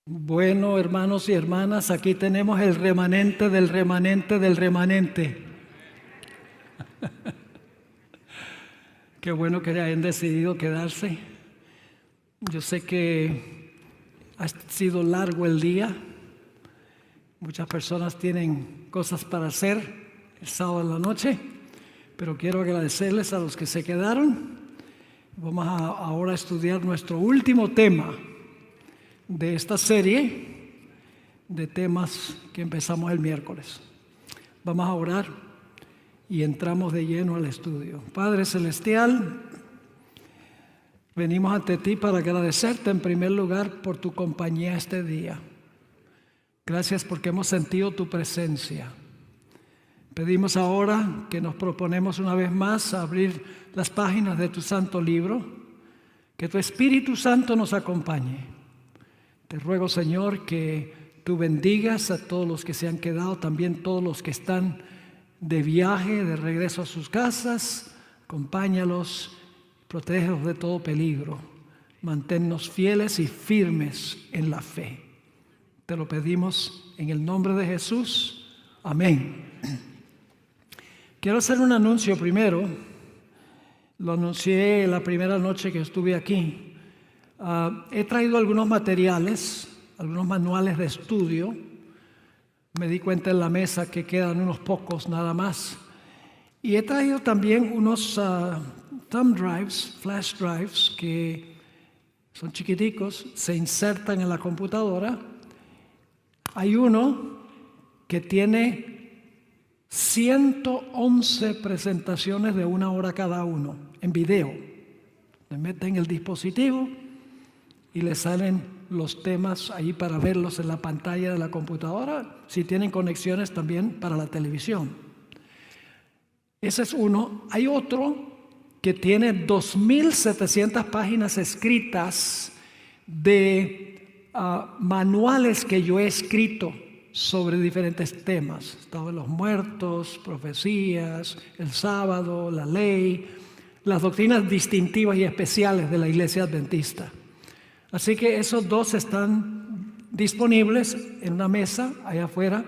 Bueno, hermanos y hermanas, aquí tenemos el remanente del remanente del remanente. Qué bueno que hayan decidido quedarse. Yo sé que ha sido largo el día. Muchas personas tienen cosas para hacer el sábado en la noche, pero quiero agradecerles a los que se quedaron. Vamos ahora a estudiar nuestro último tema de esta serie de temas que empezamos el miércoles. Vamos a orar y entramos de lleno al estudio. Padre Celestial, venimos ante ti para agradecerte en primer lugar por tu compañía este día. Gracias porque hemos sentido tu presencia. Pedimos ahora que nos proponemos una vez más abrir las páginas de tu santo libro, que tu Espíritu Santo nos acompañe. Te ruego, Señor, que tú bendigas a todos los que se han quedado, también todos los que están de viaje, de regreso a sus casas. Acompáñalos, protégelos de todo peligro. Manténnos fieles y firmes en la fe. Te lo pedimos en el nombre de Jesús. Amén. Quiero hacer un anuncio primero. Lo anuncié la primera noche que estuve aquí. He traído algunos materiales, algunos manuales de estudio. Me di cuenta en la mesa que quedan unos pocos nada más. Y he traído también unos thumb drives, flash drives, que son chiquiticos, se insertan en la computadora. Hay uno que tiene 111 presentaciones de 1 hora cada uno, en video. Le meten el dispositivo y le salen los temas ahí para verlos en la pantalla de la computadora, si tienen conexiones también para la televisión. Ese es uno. Hay otro que tiene 2,700 páginas escritas de manuales que yo he escrito sobre diferentes temas. Estado de los muertos, profecías, el sábado, la ley, las doctrinas distintivas y especiales de la Iglesia Adventista. Así que esos dos están disponibles en una mesa allá afuera,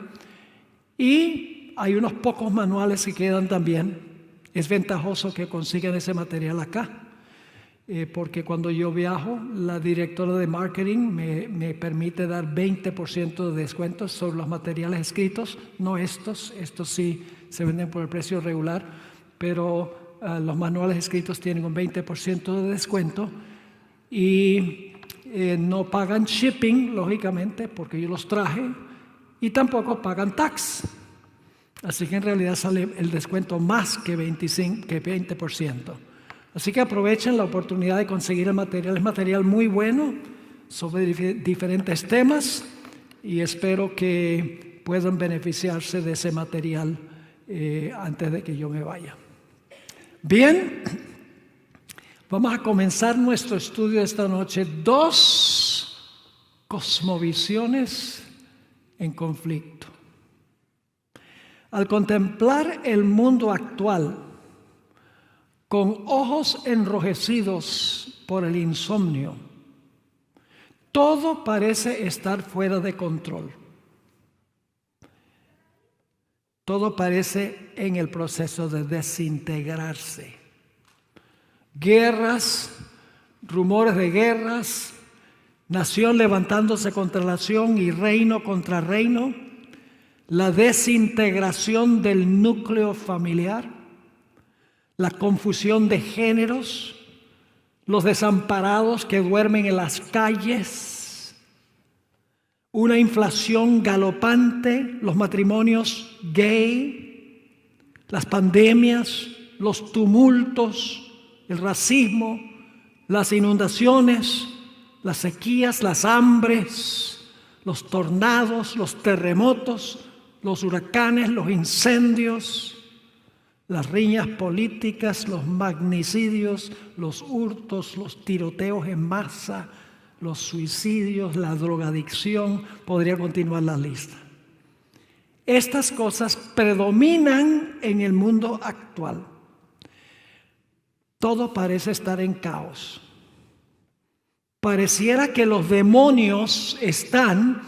y hay unos pocos manuales que quedan también. Es ventajoso que consigan ese material acá, porque cuando yo viajo, la directora de marketing me permite dar 20% de descuentos sobre los materiales escritos, no estos sí se venden por el precio regular, pero los manuales escritos tienen un 20% de descuento y no pagan shipping, lógicamente, porque yo los traje, y tampoco pagan tax. Así que en realidad sale el descuento más que 20%. Así que aprovechen la oportunidad de conseguir el material. Es material muy bueno sobre diferentes temas, y espero que puedan beneficiarse de ese material antes de que yo me vaya. Bien. Vamos a comenzar nuestro estudio esta noche. 2 cosmovisiones en conflicto. Al contemplar el mundo actual con ojos enrojecidos por el insomnio, todo parece estar fuera de control. Todo parece en el proceso de desintegrarse. Guerras, rumores de guerras, nación levantándose contra nación y reino contra reino, la desintegración del núcleo familiar, la confusión de géneros, los desamparados que duermen en las calles, una inflación galopante, los matrimonios gay, las pandemias, los tumultos, el racismo, las inundaciones, las sequías, las hambres, los tornados, los terremotos, los huracanes, los incendios, las riñas políticas, los magnicidios, los hurtos, los tiroteos en masa, los suicidios, la drogadicción. Podría continuar la lista. Estas cosas predominan en el mundo actual. Todo parece estar en caos. Pareciera que los demonios están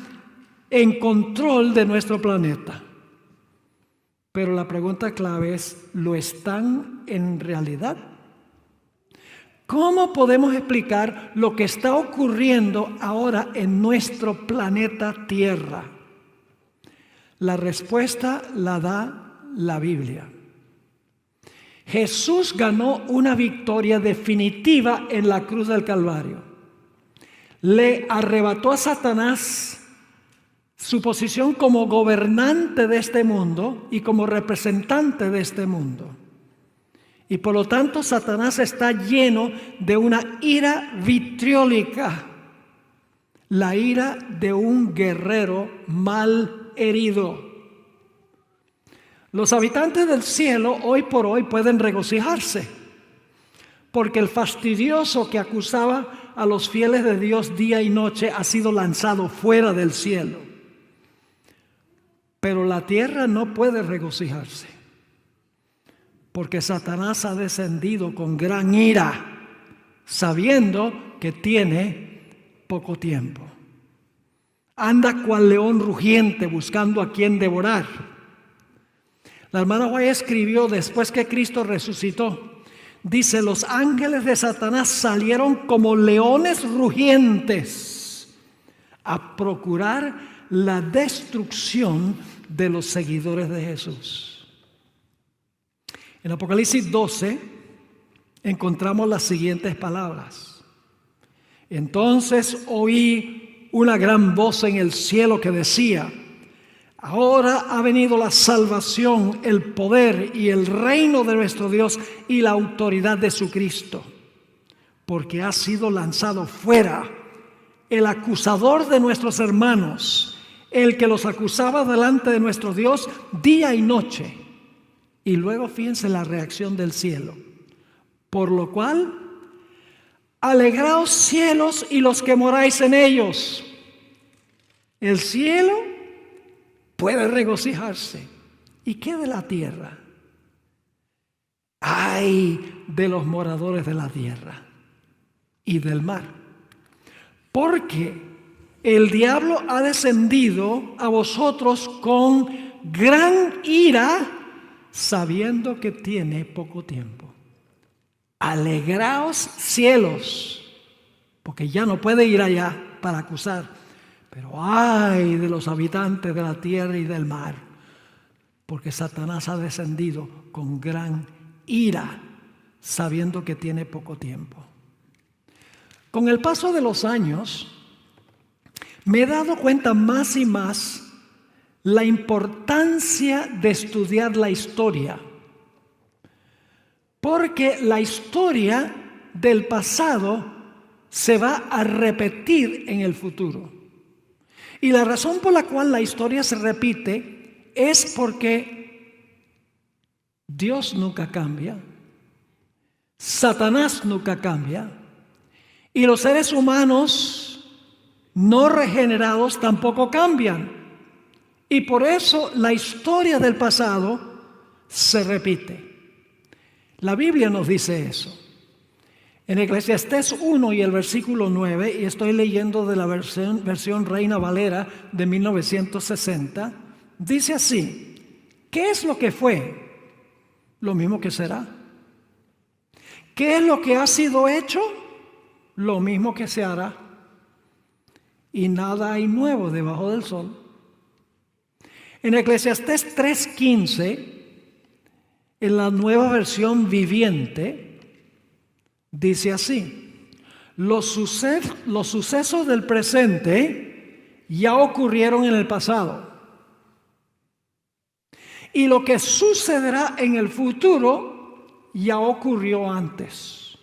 en control de nuestro planeta. Pero la pregunta clave es, ¿lo están en realidad? ¿Cómo podemos explicar lo que está ocurriendo ahora en nuestro planeta Tierra? La respuesta la da la Biblia. Jesús ganó una victoria definitiva en la cruz del Calvario. Le arrebató a Satanás su posición como gobernante de este mundo y como representante de este mundo. Y por lo tanto Satanás está lleno de una ira vitriólica, la ira de un guerrero mal herido. Los habitantes del cielo hoy por hoy pueden regocijarse, porque el fastidioso que acusaba a los fieles de Dios día y noche ha sido lanzado fuera del cielo. Pero la tierra no puede regocijarse, porque Satanás ha descendido con gran ira, sabiendo que tiene poco tiempo. Anda cual león rugiente buscando a quien devorar. La hermana White escribió después que Cristo resucitó. Dice, los ángeles de Satanás salieron como leones rugientes a procurar la destrucción de los seguidores de Jesús. En Apocalipsis 12 encontramos las siguientes palabras. Entonces oí una gran voz en el cielo que decía, ahora ha venido la salvación, el poder y el reino de nuestro Dios y la autoridad de su Cristo, porque ha sido lanzado fuera el acusador de nuestros hermanos, el que los acusaba delante de nuestro Dios día y noche. Y luego fíjense la reacción del cielo. Por lo cual, alegraos cielos y los que moráis en ellos. El cielo puede regocijarse. ¿Y qué de la tierra? ¡Ay de los moradores de la tierra y del mar! Porque el diablo ha descendido a vosotros con gran ira, sabiendo que tiene poco tiempo. Alegraos cielos, porque ya no puede ir allá para acusar. Pero ay de los habitantes de la tierra y del mar, porque Satanás ha descendido con gran ira, sabiendo que tiene poco tiempo. Con el paso de los años, me he dado cuenta más y más la importancia de estudiar la historia, porque la historia del pasado se va a repetir en el futuro. Y la razón por la cual la historia se repite es porque Dios nunca cambia, Satanás nunca cambia, y los seres humanos no regenerados tampoco cambian. Y por eso la historia del pasado se repite. La Biblia nos dice eso. En Eclesiastés 1 y el versículo 9, y estoy leyendo de la versión Reina Valera de 1960, dice así: ¿qué es lo que fue? Lo mismo que será. ¿Qué es lo que ha sido hecho? Lo mismo que se hará. Y nada hay nuevo debajo del sol. En Eclesiastés 3:15, en la nueva versión viviente, dice así: los sucesos del presente ya ocurrieron en el pasado, y lo que sucederá en el futuro ya ocurrió antes,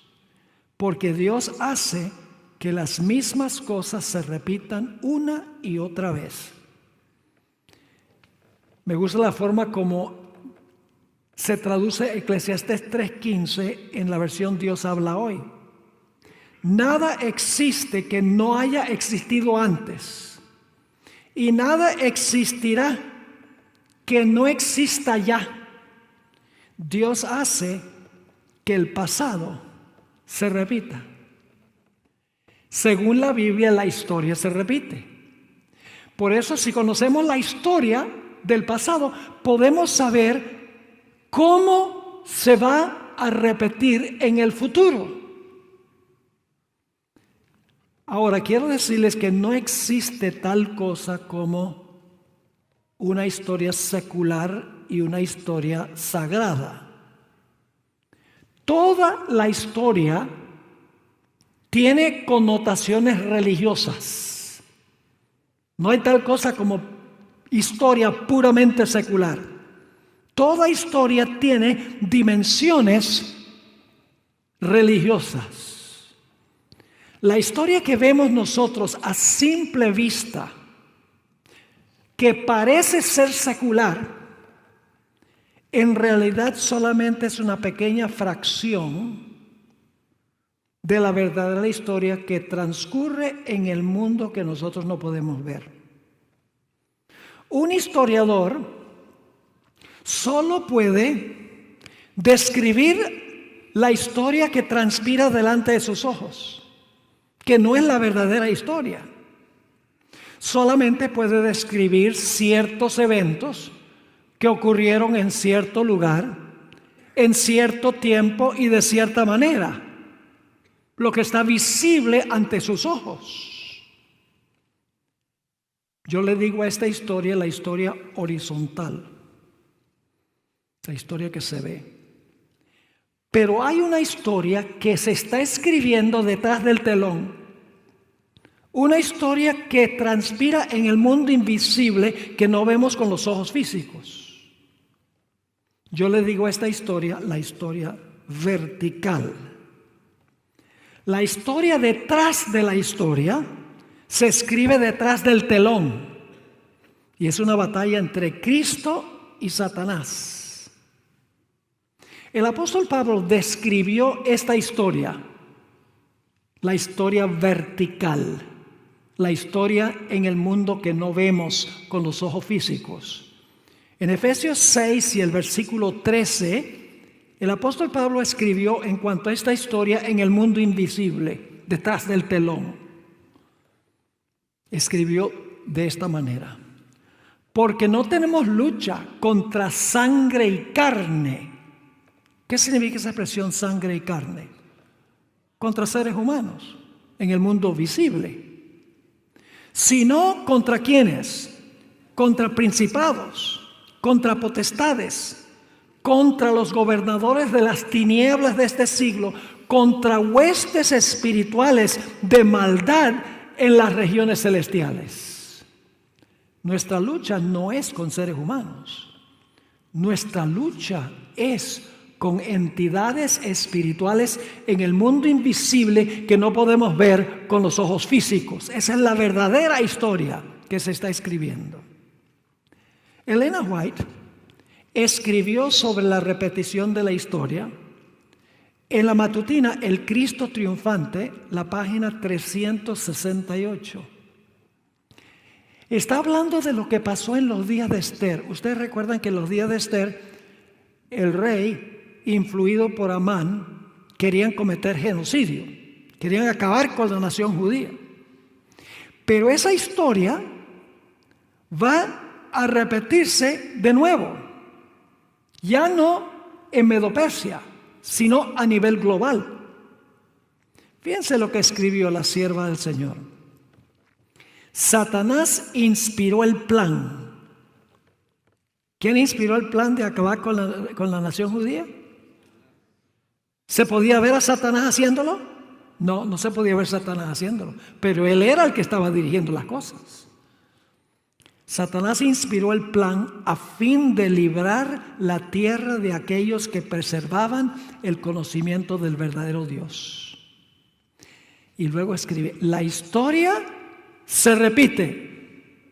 porque Dios hace que las mismas cosas se repitan una y otra vez. Me gusta la forma como se traduce Eclesiastés 3:15 en la versión Dios habla hoy. Nada existe que no haya existido antes, y nada existirá que no exista ya. Dios hace que el pasado se repita. Según la Biblia, la historia se repite. Por eso, si conocemos la historia del pasado, podemos saber cómo se va a repetir en el futuro. Ahora, quiero decirles que no existe tal cosa como una historia secular y una historia sagrada. Toda la historia tiene connotaciones religiosas. No hay tal cosa como historia puramente secular. Toda historia tiene dimensiones religiosas. La historia que vemos nosotros a simple vista, que parece ser secular, en realidad solamente es una pequeña fracción de la verdadera historia que transcurre en el mundo que nosotros no podemos ver. Un historiador solo puede describir la historia que transpira delante de sus ojos, que no es la verdadera historia. Solamente puede describir ciertos eventos que ocurrieron en cierto lugar, en cierto tiempo y de cierta manera. Lo que está visible ante sus ojos. Yo le digo a esta historia la historia horizontal, la historia que se ve. Pero hay una historia que se está escribiendo detrás del telón, una historia que transpira en el mundo invisible que no vemos con los ojos físicos. Yo le digo a esta historia la historia vertical. La historia detrás de la historia se escribe detrás del telón. Y es una batalla entre Cristo y Satanás. El apóstol Pablo describió esta historia, la historia vertical, la historia en el mundo que no vemos con los ojos físicos. En Efesios 6 y el versículo 13, el apóstol Pablo escribió en cuanto a esta historia en el mundo invisible, detrás del telón. Escribió de esta manera: porque no tenemos lucha contra sangre y carne. ¿Qué significa esa expresión sangre y carne? Contra seres humanos en el mundo visible. Sino contra ¿quiénes? Contra principados, contra potestades, contra los gobernadores de las tinieblas de este siglo, contra huestes espirituales de maldad en las regiones celestiales. Nuestra lucha no es con seres humanos. Nuestra lucha es con entidades espirituales en el mundo invisible que no podemos ver con los ojos físicos. Esa es la verdadera historia que se está escribiendo. Elena White escribió sobre la repetición de la historia en la matutina El Cristo Triunfante, la página 368. Está hablando de lo que pasó en los días de Esther. Ustedes recuerdan que en los días de Esther, el rey, influido por Amán, querían cometer genocidio, querían acabar con la nación judía. Pero esa historia va a repetirse de nuevo, ya no en Medo-Persia, sino a nivel global. Fíjense lo que escribió la sierva del Señor. Satanás inspiró el plan. ¿Quién inspiró el plan de acabar con la nación judía? ¿Se podía ver a Satanás haciéndolo? No, no se podía ver a Satanás haciéndolo, pero él era el que estaba dirigiendo las cosas. Satanás inspiró el plan a fin de librar la tierra de aquellos que preservaban el conocimiento del verdadero Dios. Y luego escribe: la historia se repite.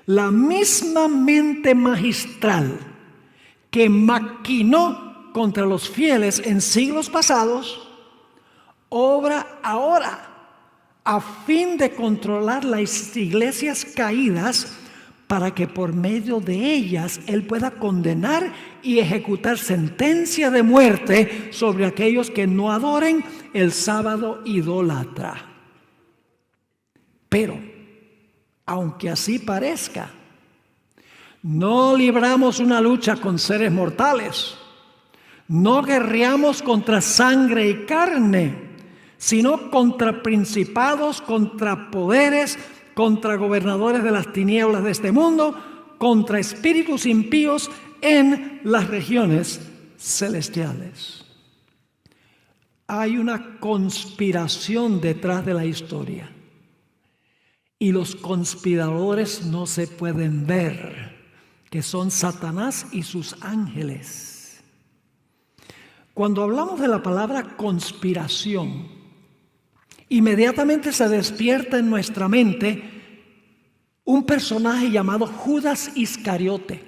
La misma mente magistral que maquinó contra los fieles en siglos pasados, obra ahora a fin de controlar las iglesias caídas, para que por medio de ellas Él pueda condenar y ejecutar sentencia de muerte sobre aquellos que no adoren el sábado idólatra. Pero, aunque así parezca, no libramos una lucha con seres mortales. No guerreamos contra sangre y carne, sino contra principados, contra poderes, contra gobernadores de las tinieblas de este mundo, contra espíritus impíos en las regiones celestiales. Hay una conspiración detrás de la historia y los conspiradores no se pueden ver, que son Satanás y sus ángeles. Cuando hablamos de la palabra conspiración, inmediatamente se despierta en nuestra mente un personaje llamado Judas Iscariote,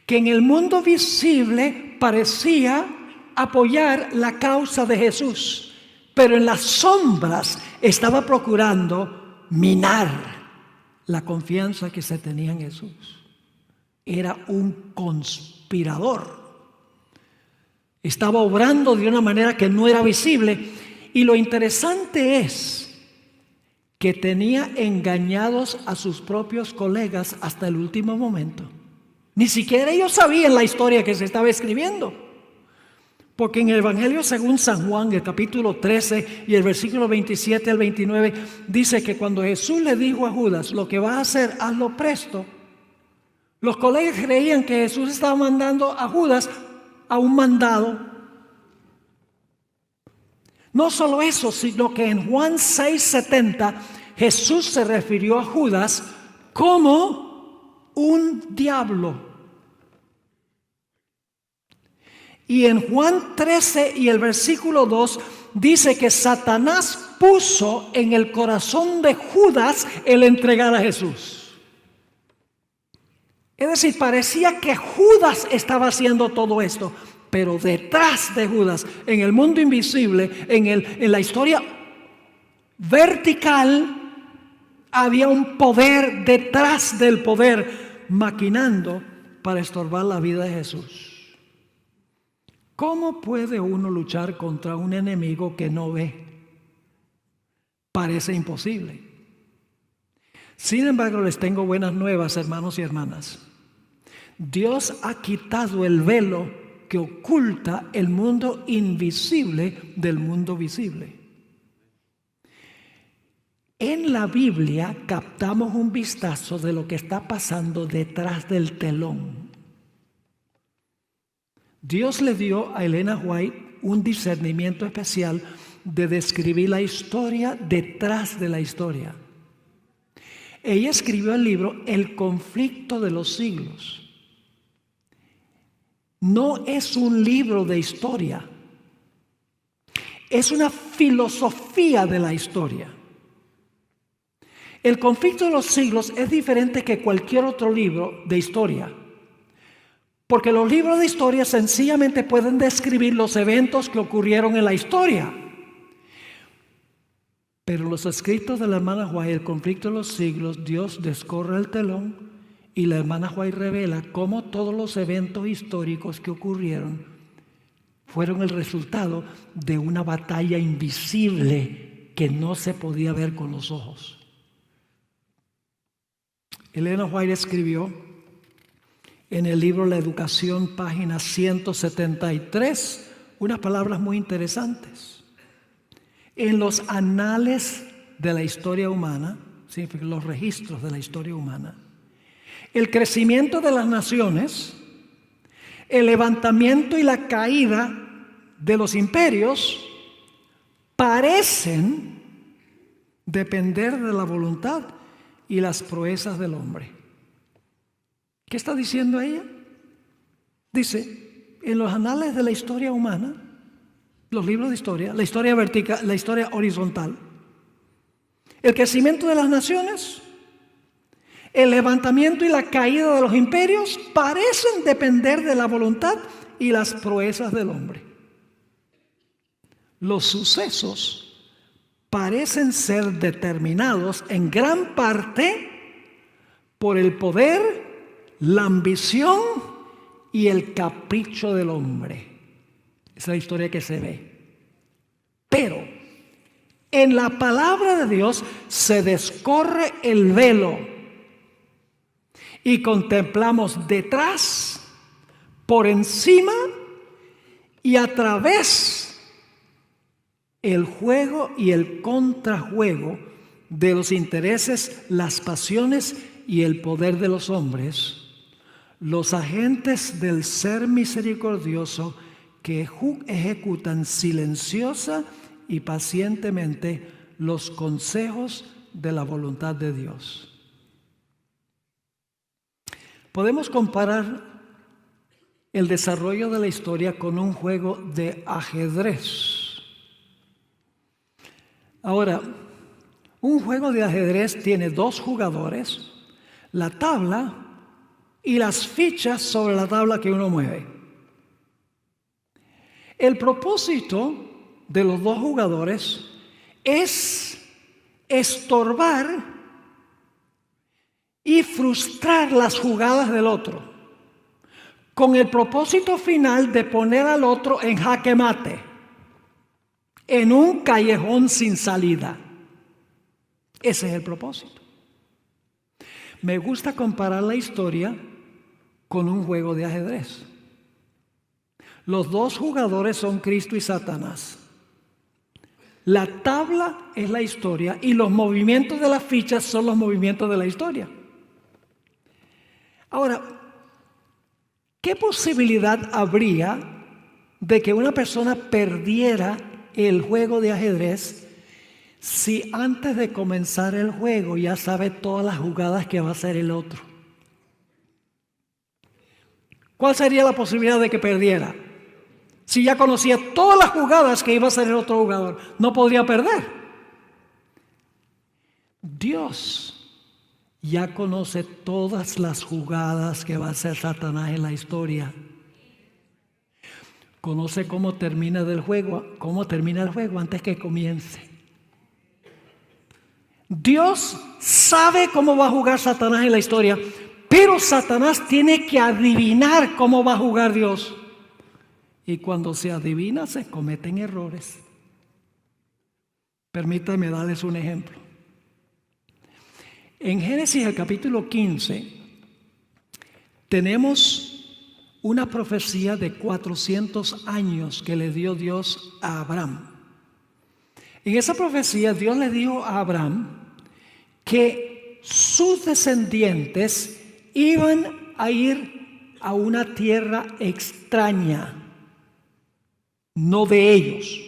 que en el mundo visible parecía apoyar la causa de Jesús, pero en las sombras estaba procurando minar la confianza que se tenía en Jesús. Era un conspirador. Estaba obrando de una manera que no era visible. Y lo interesante es que tenía engañados a sus propios colegas hasta el último momento. Ni siquiera ellos sabían la historia que se estaba escribiendo. Porque en el Evangelio según San Juan, el capítulo 13 y el versículo 27 al 29, dice que cuando Jesús le dijo a Judas, lo que vas a hacer, hazlo presto. Los colegas creían que Jesús estaba mandando a Judas a un mandado. No solo eso, sino que en Juan 6:70 Jesús se refirió a Judas como un diablo. Y en Juan 13 y el versículo 2 dice que Satanás puso en el corazón de Judas el entregar a Jesús. Es decir, parecía que Judas estaba haciendo todo esto, pero detrás de Judas, en el mundo invisible, en la historia vertical, había un poder detrás del poder, maquinando para estorbar la vida de Jesús. ¿Cómo puede uno luchar contra un enemigo que no ve? Parece imposible. Sin embargo, les tengo buenas nuevas, hermanos y hermanas. Dios ha quitado el velo que oculta el mundo invisible del mundo visible. En la Biblia captamos un vistazo de lo que está pasando detrás del telón. Dios le dio a Elena White un discernimiento especial de describir la historia detrás de la historia. Ella escribió el libro El conflicto de los siglos. No es un libro de historia, es una filosofía de la historia. El conflicto de los siglos es diferente que cualquier otro libro de historia, porque los libros de historia sencillamente pueden describir los eventos que ocurrieron en la historia. Pero los escritos de la hermana White, el conflicto de los siglos, Dios descorre el telón y la hermana White revela cómo todos los eventos históricos que ocurrieron fueron el resultado de una batalla invisible que no se podía ver con los ojos. Elena White escribió en el libro La Educación, página 173, unas palabras muy interesantes. En los anales de la historia humana, significa los registros de la historia humana, el crecimiento de las naciones, el levantamiento y la caída de los imperios parecen depender de la voluntad y las proezas del hombre. ¿Qué está diciendo ella? Dice, en los anales de la historia humana, los libros de historia, la historia vertical, la historia horizontal, el crecimiento de las naciones, el levantamiento y la caída de los imperios parecen depender de la voluntad y las proezas del hombre. Los sucesos parecen ser determinados en gran parte por el poder, la ambición y el capricho del hombre. Esa es la historia que se ve. Pero En la palabra de Dios se descorre el velo y contemplamos detrás, por encima y a través el juego y el contrajuego de los intereses, las pasiones y el poder de los hombres, los agentes del ser misericordioso que ejecutan silenciosa y pacientemente los consejos de la voluntad de Dios. Podemos comparar el desarrollo de la historia con un juego de ajedrez. Ahora, un juego de ajedrez tiene dos jugadores, la tabla y las fichas sobre la tabla que uno mueve. El propósito de los dos jugadores es estorbar y frustrar las jugadas del otro, con el propósito final de poner al otro en jaque mate, en un callejón sin salida. Ese es el propósito. Me gusta comparar la historia con un juego de ajedrez. Los dos jugadores son Cristo y Satanás. La tabla es la historia y los movimientos de las fichas son los movimientos de la historia. Ahora, ¿qué posibilidad habría de que una persona perdiera el juego de ajedrez si antes de comenzar el juego ya sabe todas las jugadas que va a hacer el otro? ¿Cuál sería la posibilidad de que perdiera? Si ya conocía todas las jugadas que iba a hacer el otro jugador, no podría perder. Dios ya conoce todas las jugadas que va a hacer Satanás en la historia. Conoce cómo termina el juego antes que comience. Dios sabe cómo va a jugar Satanás en la historia, pero Satanás tiene que adivinar cómo va a jugar Dios. Y cuando se adivina, se cometen errores. Permítanme darles un ejemplo. En Génesis, el capítulo 15, tenemos una profecía de 400 años que le dio Dios a Abraham. En esa profecía, Dios le dijo a Abraham que sus descendientes iban a ir a una tierra extraña, no de ellos.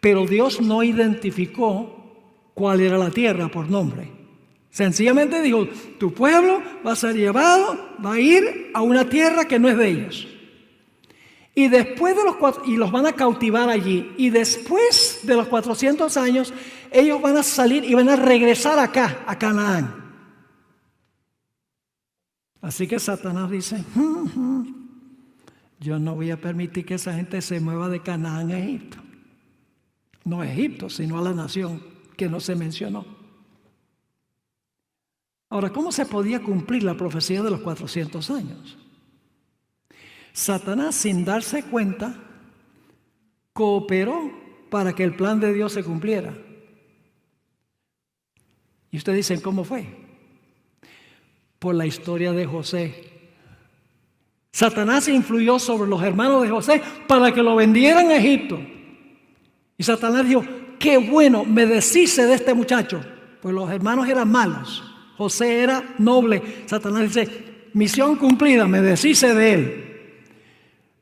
Pero Dios no identificó cuál era la tierra por nombre. Sencillamente dijo, tu pueblo va a ser llevado, va a ir a una tierra que no es de ellos. Y después de y los van a cautivar allí. Y después de los 400 años, ellos van a salir y van a regresar acá, a Canaán. Así que Satanás dice, yo no voy a permitir que esa gente se mueva de Canaán a Egipto. No a Egipto, sino a la nación que no se mencionó. Ahora, ¿cómo se podía cumplir la profecía de los 400 años? Satanás, sin darse cuenta, cooperó para que el plan de Dios se cumpliera. Y ustedes dicen, ¿cómo fue? Por la historia de José. Satanás influyó sobre los hermanos de José para que lo vendieran a Egipto. Y Satanás dijo, qué bueno, me deshice de este muchacho. Pues los hermanos eran malos. José era noble. Satanás dice, misión cumplida, me deshice de él.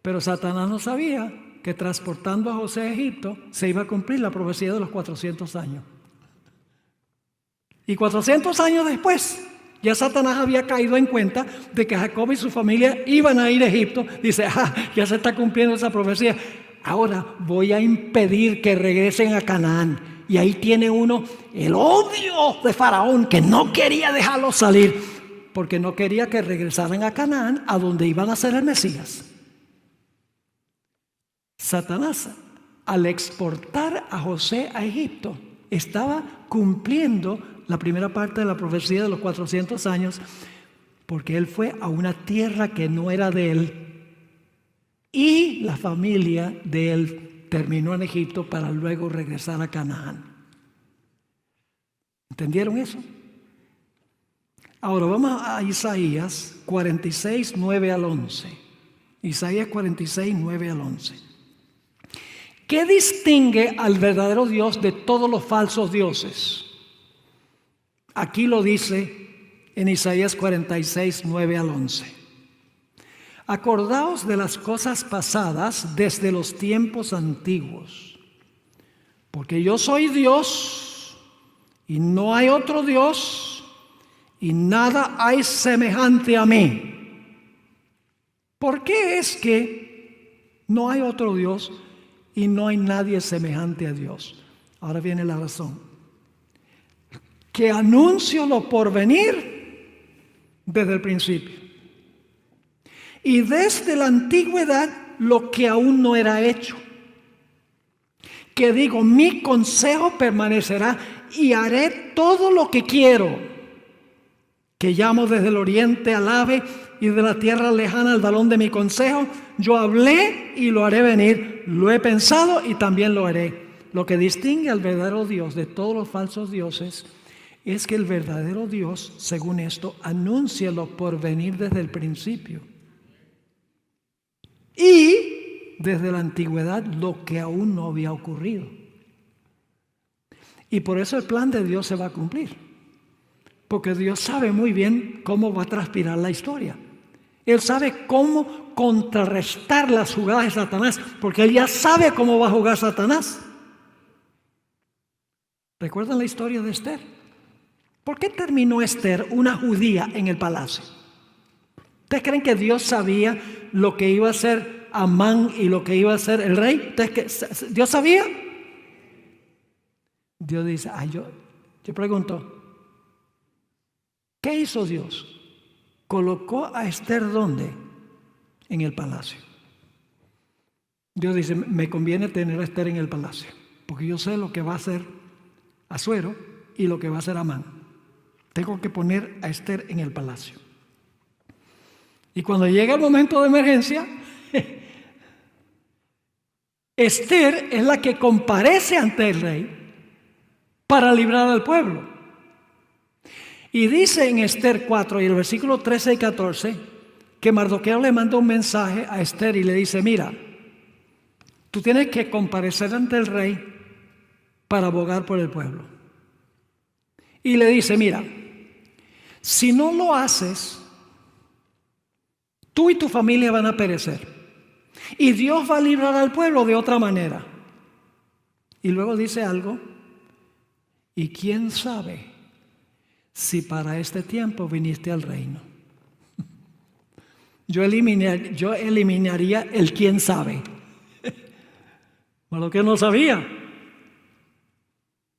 Pero Satanás no sabía que transportando a José a Egipto se iba a cumplir la profecía de los 400 años. Y 400 años después, ya Satanás había caído en cuenta de que Jacob y su familia iban a ir a Egipto. Dice, ya se está cumpliendo esa profecía. Ahora voy a impedir que regresen a Canaán. Y ahí tiene uno el odio de Faraón, que no quería dejarlos salir, porque no quería que regresaran a Canaán, a donde iban a ser el Mesías. Satanás, al exportar a José a Egipto, estaba cumpliendo la primera parte de la profecía de los 400 años, porque él fue a una tierra que no era de él, y la familia de él terminó en Egipto para luego regresar a Canaán. ¿Entendieron eso? Ahora vamos a Isaías 46, 9 al 11. Isaías 46, 9 al 11. ¿Qué distingue al verdadero Dios de todos los falsos dioses? Aquí lo dice en Isaías 46, 9 al 11. Acordaos de las cosas pasadas desde los tiempos antiguos, porque yo soy Dios y no hay otro Dios y nada hay semejante a mí. ¿Por qué es que no hay otro Dios y no hay nadie semejante a Dios? Ahora viene la razón. Que anuncio lo por venir desde el principio. Y desde la antigüedad lo que aún no era hecho. Que digo, mi consejo permanecerá y haré todo lo que quiero. Que llamo desde el oriente al ave y de la tierra lejana al balón de mi consejo. Yo hablé y lo haré venir. Lo he pensado y también lo haré. Lo que distingue al verdadero Dios de todos los falsos dioses es que el verdadero Dios, según esto, anuncia lo por venir desde el principio. Y desde la antigüedad lo que aún no había ocurrido. Y por eso el plan de Dios se va a cumplir. Porque Dios sabe muy bien cómo va a transpirar la historia. Él sabe cómo contrarrestar las jugadas de Satanás, porque Él ya sabe cómo va a jugar Satanás. ¿Recuerdan la historia de Esther? ¿Por qué terminó Esther, una judía, en el palacio? ¿Ustedes creen que Dios sabía lo que iba a hacer Amán y lo que iba a hacer el rey? ¿Dios sabía? Dios dice, yo pregunto, ¿qué hizo Dios? ¿Colocó a Esther dónde? En el palacio. Dios dice, me conviene tener a Esther en el palacio, porque yo sé lo que va a hacer Asuero y lo que va a hacer Amán. Tengo que poner a Esther en el palacio. Y cuando llega el momento de emergencia, Esther es la que comparece ante el rey para librar al pueblo. Y dice en Esther 4 y el versículo 13 y 14 que Mardoqueo le manda un mensaje a Esther y le dice, mira, tú tienes que comparecer ante el rey para abogar por el pueblo. Y le dice, mira, si no lo haces, tú y tu familia van a perecer. Y Dios va a librar al pueblo de otra manera. Y luego dice algo. Y quién sabe si para este tiempo viniste al reino. Yo eliminaría el quién sabe. Lo que no sabía.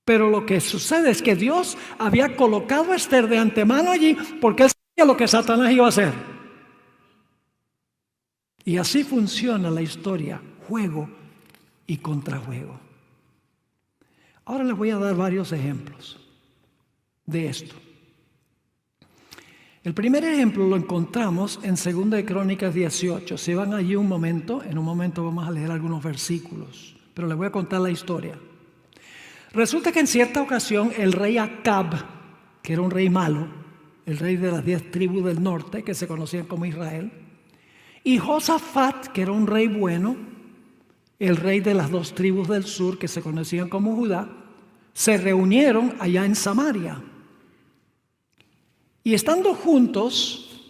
Pero lo que sucede es que Dios había colocado a Esther de antemano allí porque él sabía lo que Satanás iba a hacer. Y así funciona la historia, juego y contrajuego. Ahora les voy a dar varios ejemplos de esto. El primer ejemplo lo encontramos en 2 de Crónicas 18. Si van allí un momento, en un momento vamos a leer algunos versículos, pero les voy a contar la historia. Resulta que en cierta ocasión el rey Acab, que era un rey malo, el rey de las 10 tribus del norte, que se conocían como Israel, y Josafat, que era un rey bueno, el rey de las 2 tribus del sur, que se conocían como Judá, se reunieron allá en Samaria. Y estando juntos,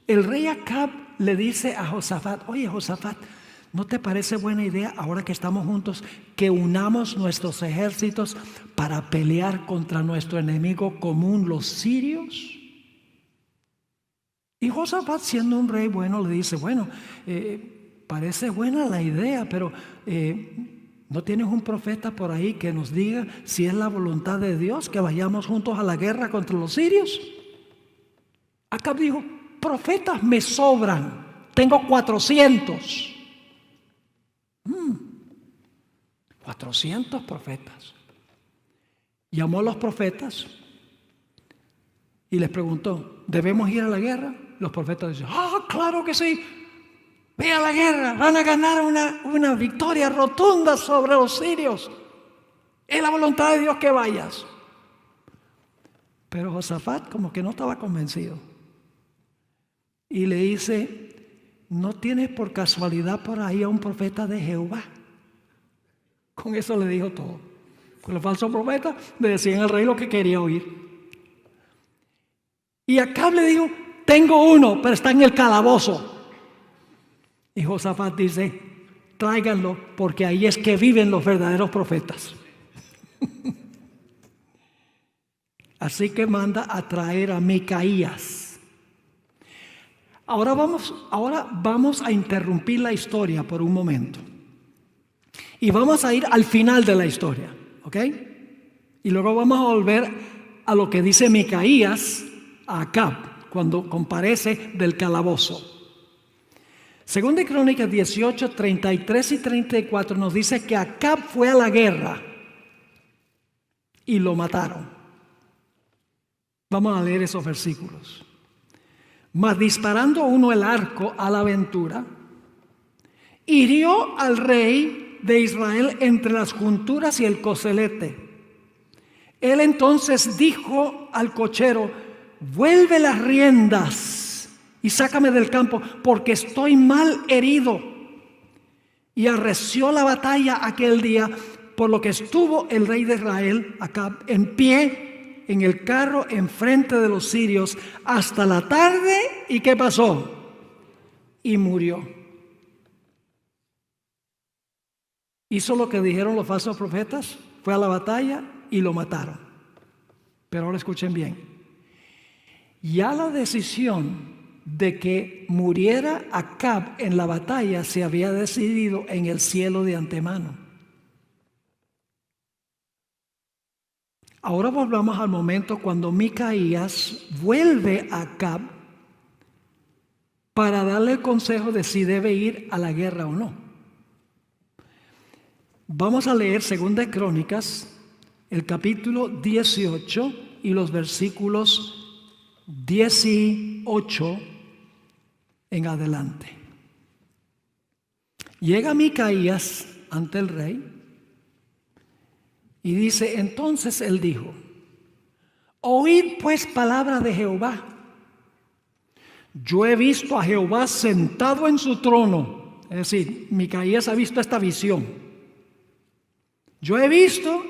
el rey Acab le dice a Josafat, oye Josafat, ¿no te parece buena idea, ahora que estamos juntos, que unamos nuestros ejércitos para pelear contra nuestro enemigo común, los sirios? Y Josafat, siendo un rey bueno, le dice, bueno, parece buena la idea, pero ¿no tienes un profeta por ahí que nos diga si es la voluntad de Dios que vayamos juntos a la guerra contra los sirios? Acab dijo, profetas me sobran, tengo 400. 400 profetas. Llamó a los profetas y les preguntó, ¿debemos ir a la guerra? Los profetas dicen, claro que sí. ve a la guerra, van a ganar una victoria rotunda sobre los sirios. Es la voluntad de Dios que vayas. Pero Josafat como que no estaba convencido. Y le dice, ¿no tienes por casualidad por ahí a un profeta de Jehová? Con eso le dijo todo. Con los falsos profetas le decían al rey lo que quería oír. Y Acab le dijo, tengo uno, pero está en el calabozo. Y Josafat dice, tráiganlo, porque ahí es que viven los verdaderos profetas. Así que manda a traer a Micaías. Ahora vamos a interrumpir la historia por un momento. Y vamos a ir al final de la historia, ¿ok? Y luego vamos a volver a lo que dice Micaías a Acab cuando comparece del calabozo. Según de Crónicas 18, 33 y 34 nos dice que Acab fue a la guerra y lo mataron. Vamos a leer esos versículos. Mas disparando uno el arco a la aventura, hirió al rey de Israel entre las junturas y el coselete. Él entonces dijo al cochero, vuelve las riendas y sácame del campo, porque estoy mal herido. Y arreció la batalla aquel día, por lo que estuvo el rey de Israel, Acab, en pie en el carro enfrente de los sirios hasta la tarde. ¿Y qué pasó? Y murió. Hizo lo que dijeron los falsos profetas, fue a la batalla y lo mataron. Pero ahora escuchen bien. Ya la decisión de que muriera Acab en la batalla se había decidido en el cielo de antemano. Ahora volvamos al momento cuando Micaías vuelve a Acab para darle el consejo de si debe ir a la guerra o no. Vamos a leer 2 Crónicas, el capítulo 18 y los versículos 18 en adelante. Llega Micaías ante el rey y dice, entonces él dijo, oíd pues palabra de Jehová. Yo he visto a Jehová sentado en su trono. Es decir, Micaías ha visto esta visión. Yo he visto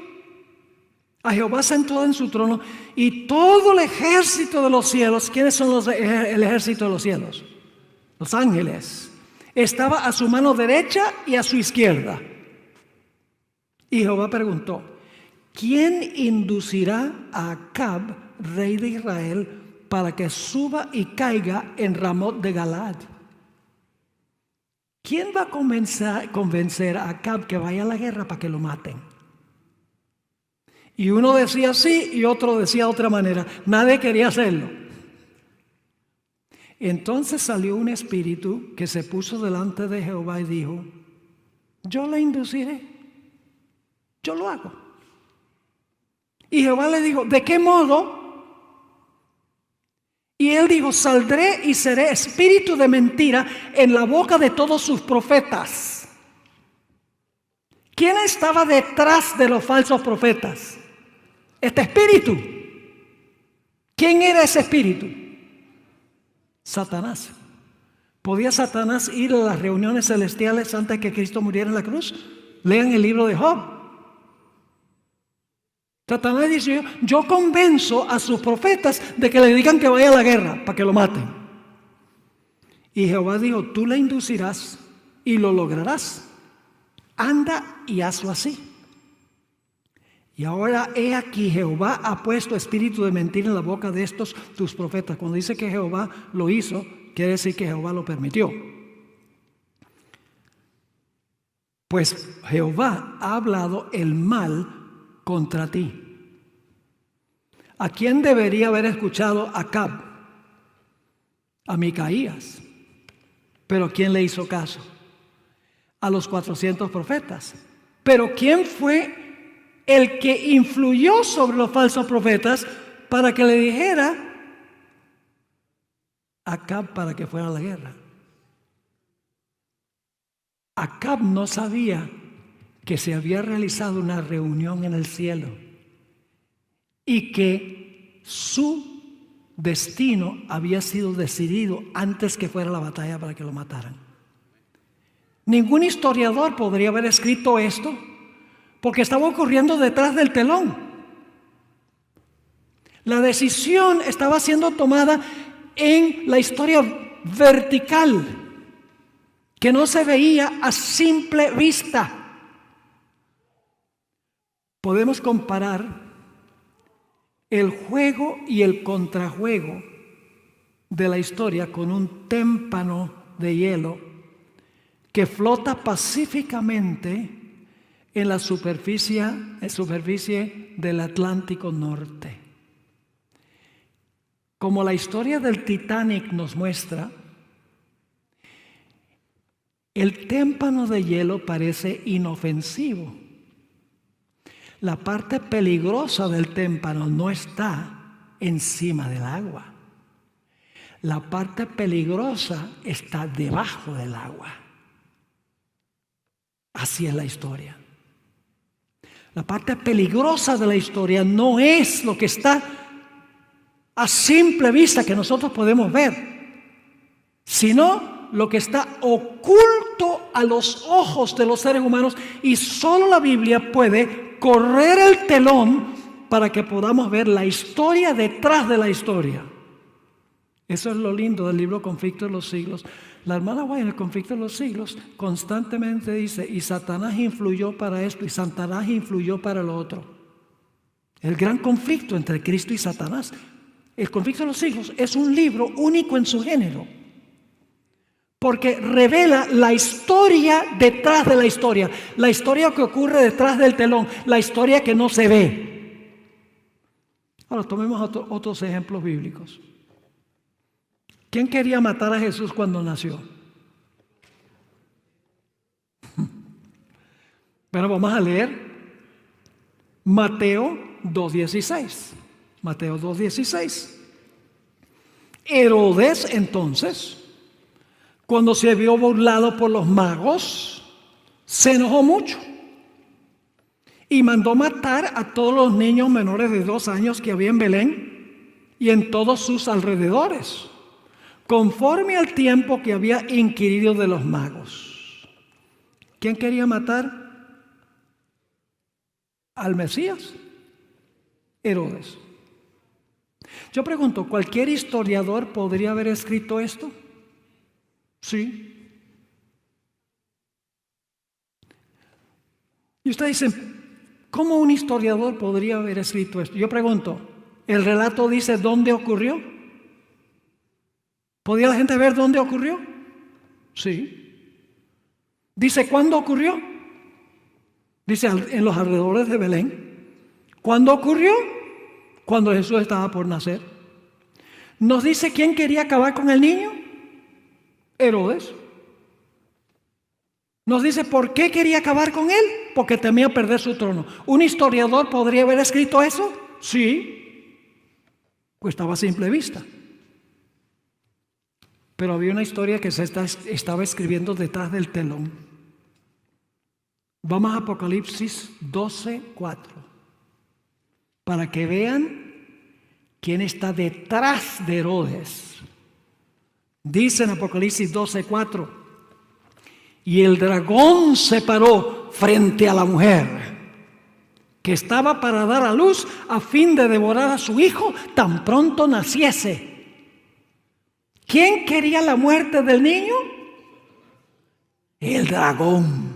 a Jehová sentado en su trono y todo el ejército de los cielos. ¿Quiénes son el ejército de los cielos? Los ángeles. Estaba a su mano derecha y a su izquierda. Y Jehová preguntó, ¿quién inducirá a Acab, rey de Israel, para que suba y caiga en Ramot de Galaad? ¿Quién va a convencer a Acab que vaya a la guerra para que lo maten? Y uno decía sí y otro decía de otra manera. Nadie quería hacerlo. Entonces salió un espíritu que se puso delante de Jehová y dijo, yo le induciré, yo lo hago. Y Jehová le dijo, ¿de qué modo? Y él dijo, saldré y seré espíritu de mentira en la boca de todos sus profetas. ¿Quién estaba detrás de los falsos profetas? Este espíritu. ¿Quién era ese espíritu? Satanás. ¿Podía Satanás ir a las reuniones celestiales antes que Cristo muriera en la cruz? Lean el libro de Job. Satanás dice, yo convenzo a sus profetas de que le digan que vaya a la guerra para que lo maten. Y Jehová dijo, tú le inducirás y lo lograrás. Anda y hazlo así. Y ahora he aquí, Jehová ha puesto espíritu de mentira en la boca de estos tus profetas. Cuando dice que Jehová lo hizo, quiere decir que Jehová lo permitió. Pues Jehová ha hablado el mal contra ti. ¿A quién debería haber escuchado Acab? A Micaías. Pero ¿quién le hizo caso? A los 400 profetas. Pero ¿quién fue el que influyó sobre los falsos profetas para que le dijera a Acab para que fuera a la guerra? Acab no sabía que se había realizado una reunión en el cielo y que su destino había sido decidido antes que fuera la batalla para que lo mataran. Ningún historiador podría haber escrito esto porque estaba ocurriendo detrás del telón. La decisión estaba siendo tomada en la historia vertical, que no se veía a simple vista. Podemos comparar el juego y el contrajuego de la historia con un témpano de hielo que flota pacíficamente en la superficie del Atlántico Norte. Como la historia del Titanic nos muestra, el témpano de hielo parece inofensivo. La parte peligrosa del témpano no está encima del agua. La parte peligrosa está debajo del agua. Así es la historia. La parte peligrosa de la historia no es lo que está a simple vista que nosotros podemos ver, sino lo que está oculto a los ojos de los seres humanos, y solo la Biblia puede correr el telón para que podamos ver la historia detrás de la historia. Eso es lo lindo del libro Conflicto de los Siglos. La hermana White en el Conflicto de los Siglos constantemente dice: y Satanás influyó para esto, y Satanás influyó para lo otro. El gran conflicto entre Cristo y Satanás. El Conflicto de los Siglos es un libro único en su género, porque revela la historia detrás de la historia que ocurre detrás del telón, la historia que no se ve. Ahora tomemos otros ejemplos bíblicos. ¿Quién quería matar a Jesús cuando nació? Bueno, vamos a leer Mateo 2:16. Mateo 2:16. Herodes, entonces, cuando se vio burlado por los magos, se enojó mucho y mandó matar a todos los niños menores de 2 años que había en Belén y en todos sus alrededores, conforme al tiempo que había inquirido de los magos. ¿Quién quería matar al Mesías? Herodes. Yo pregunto, ¿cualquier historiador podría haber escrito esto? Sí. Y usted dice, ¿cómo un historiador podría haber escrito esto? Yo pregunto, ¿el relato dice dónde ocurrió? ¿Podía la gente ver dónde ocurrió? Sí. ¿Dice cuándo ocurrió? Dice en los alrededores de Belén. ¿Cuándo ocurrió? Cuando Jesús estaba por nacer. ¿Nos dice quién quería acabar con el niño? Herodes. Nos dice por qué quería acabar con él, porque temía perder su trono. ¿Un historiador podría haber escrito eso? Sí, pues estaba a simple vista. Pero había una historia que se estaba escribiendo detrás del telón. Vamos a Apocalipsis 12:4 para que vean quién está detrás de Herodes. Dice en Apocalipsis 12:4: y el dragón se paró frente a la mujer que estaba para dar a luz a fin de devorar a su hijo tan pronto naciese. ¿Quién quería la muerte del niño? El dragón.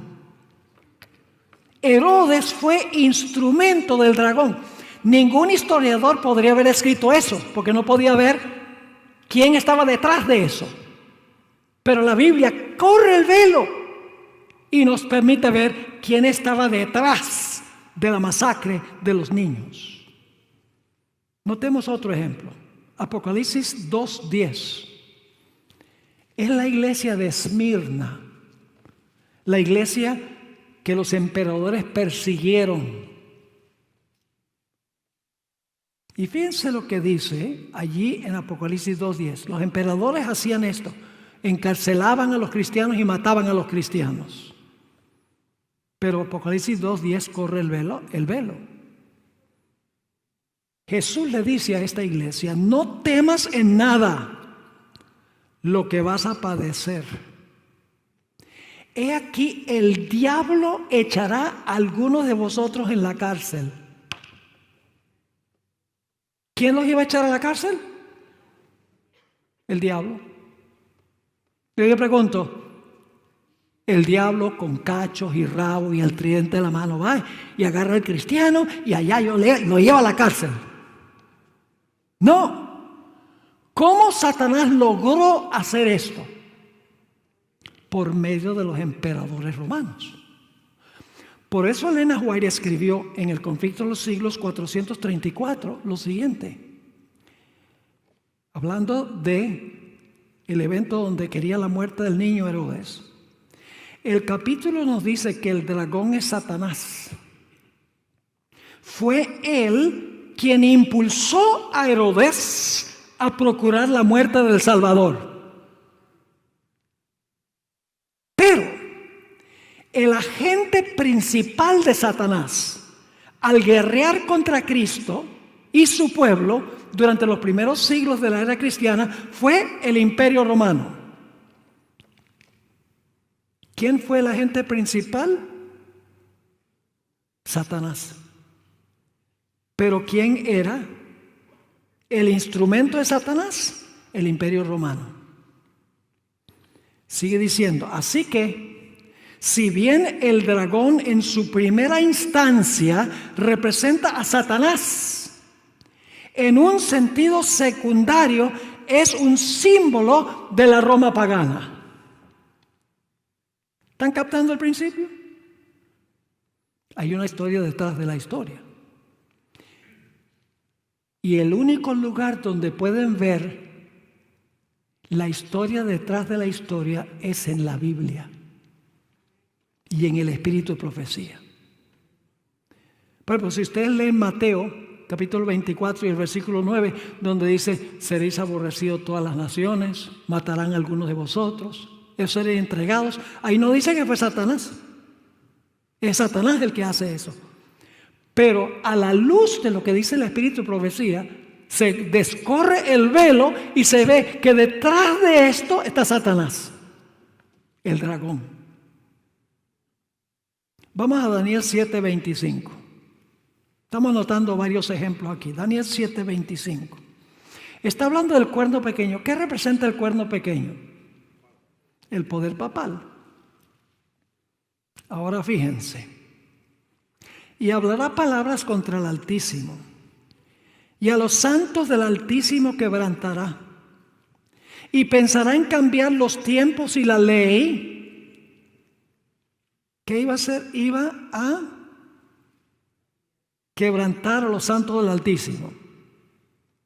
Herodes fue instrumento del dragón. Ningún historiador podría haber escrito eso, porque no podía ver quién estaba detrás de eso. Pero la Biblia corre el velo y nos permite ver quién estaba detrás de la masacre de los niños. Notemos otro ejemplo. Apocalipsis 2:10. Es la iglesia de Esmirna, la iglesia que los emperadores persiguieron. Y fíjense lo que dice allí en Apocalipsis 2:10. Los emperadores hacían esto. encarcelaban a los cristianos y mataban a los cristianos. Pero Apocalipsis 2:10 corre el velo. Jesús le dice a esta iglesia: no temas en nada lo que vas a padecer. He aquí, el diablo echará a algunos de vosotros en la cárcel. ¿Quién los iba a echar a la cárcel? El diablo. Yo le pregunto, el diablo con cachos y rabo y el tridente en la mano va y agarra al cristiano y allá lo lleva a la cárcel. No. ¿Cómo Satanás logró hacer esto? Por medio de los emperadores romanos. Por eso Elena White escribió en El conflicto de los siglos 434 lo siguiente, hablando de el evento donde quería la muerte del niño Herodes. El capítulo nos dice que el dragón es Satanás. Fue él quien impulsó a Herodes a procurar la muerte del Salvador. Pero el agente principal de Satanás al guerrear contra Cristo y su pueblo durante los primeros siglos de la era cristiana fue el Imperio Romano. ¿Quién fue el agente principal? Satanás. ¿Pero quién era el instrumento de Satanás? El Imperio Romano. Sigue diciendo, así que, si bien el dragón en su primera instancia representa a Satanás, en un sentido secundario es un símbolo de la Roma pagana. ¿Están captando el principio? Hay una historia detrás de la historia. Y el único lugar donde pueden ver la historia detrás de la historia es en la Biblia y en el espíritu de profecía. Por ejemplo, si ustedes leen Mateo capítulo 24 y el versículo 9, donde dice: seréis aborrecidos todas las naciones, matarán a algunos de vosotros, seréis entregados. Ahí no dice que fue Satanás. Es Satanás el que hace eso. Pero a la luz de lo que dice el espíritu de profecía, se descorre el velo y se ve que detrás de esto está Satanás, el dragón. Vamos a Daniel 7:25. Estamos notando varios ejemplos aquí. Daniel 7:25. Está hablando del cuerno pequeño. ¿Qué representa el cuerno pequeño? El poder papal. Ahora fíjense. Y hablará palabras contra el Altísimo, y a los santos del Altísimo quebrantará, y pensará en cambiar los tiempos y la ley. ¿Qué iba a hacer? Iba a quebrantar a los santos del Altísimo.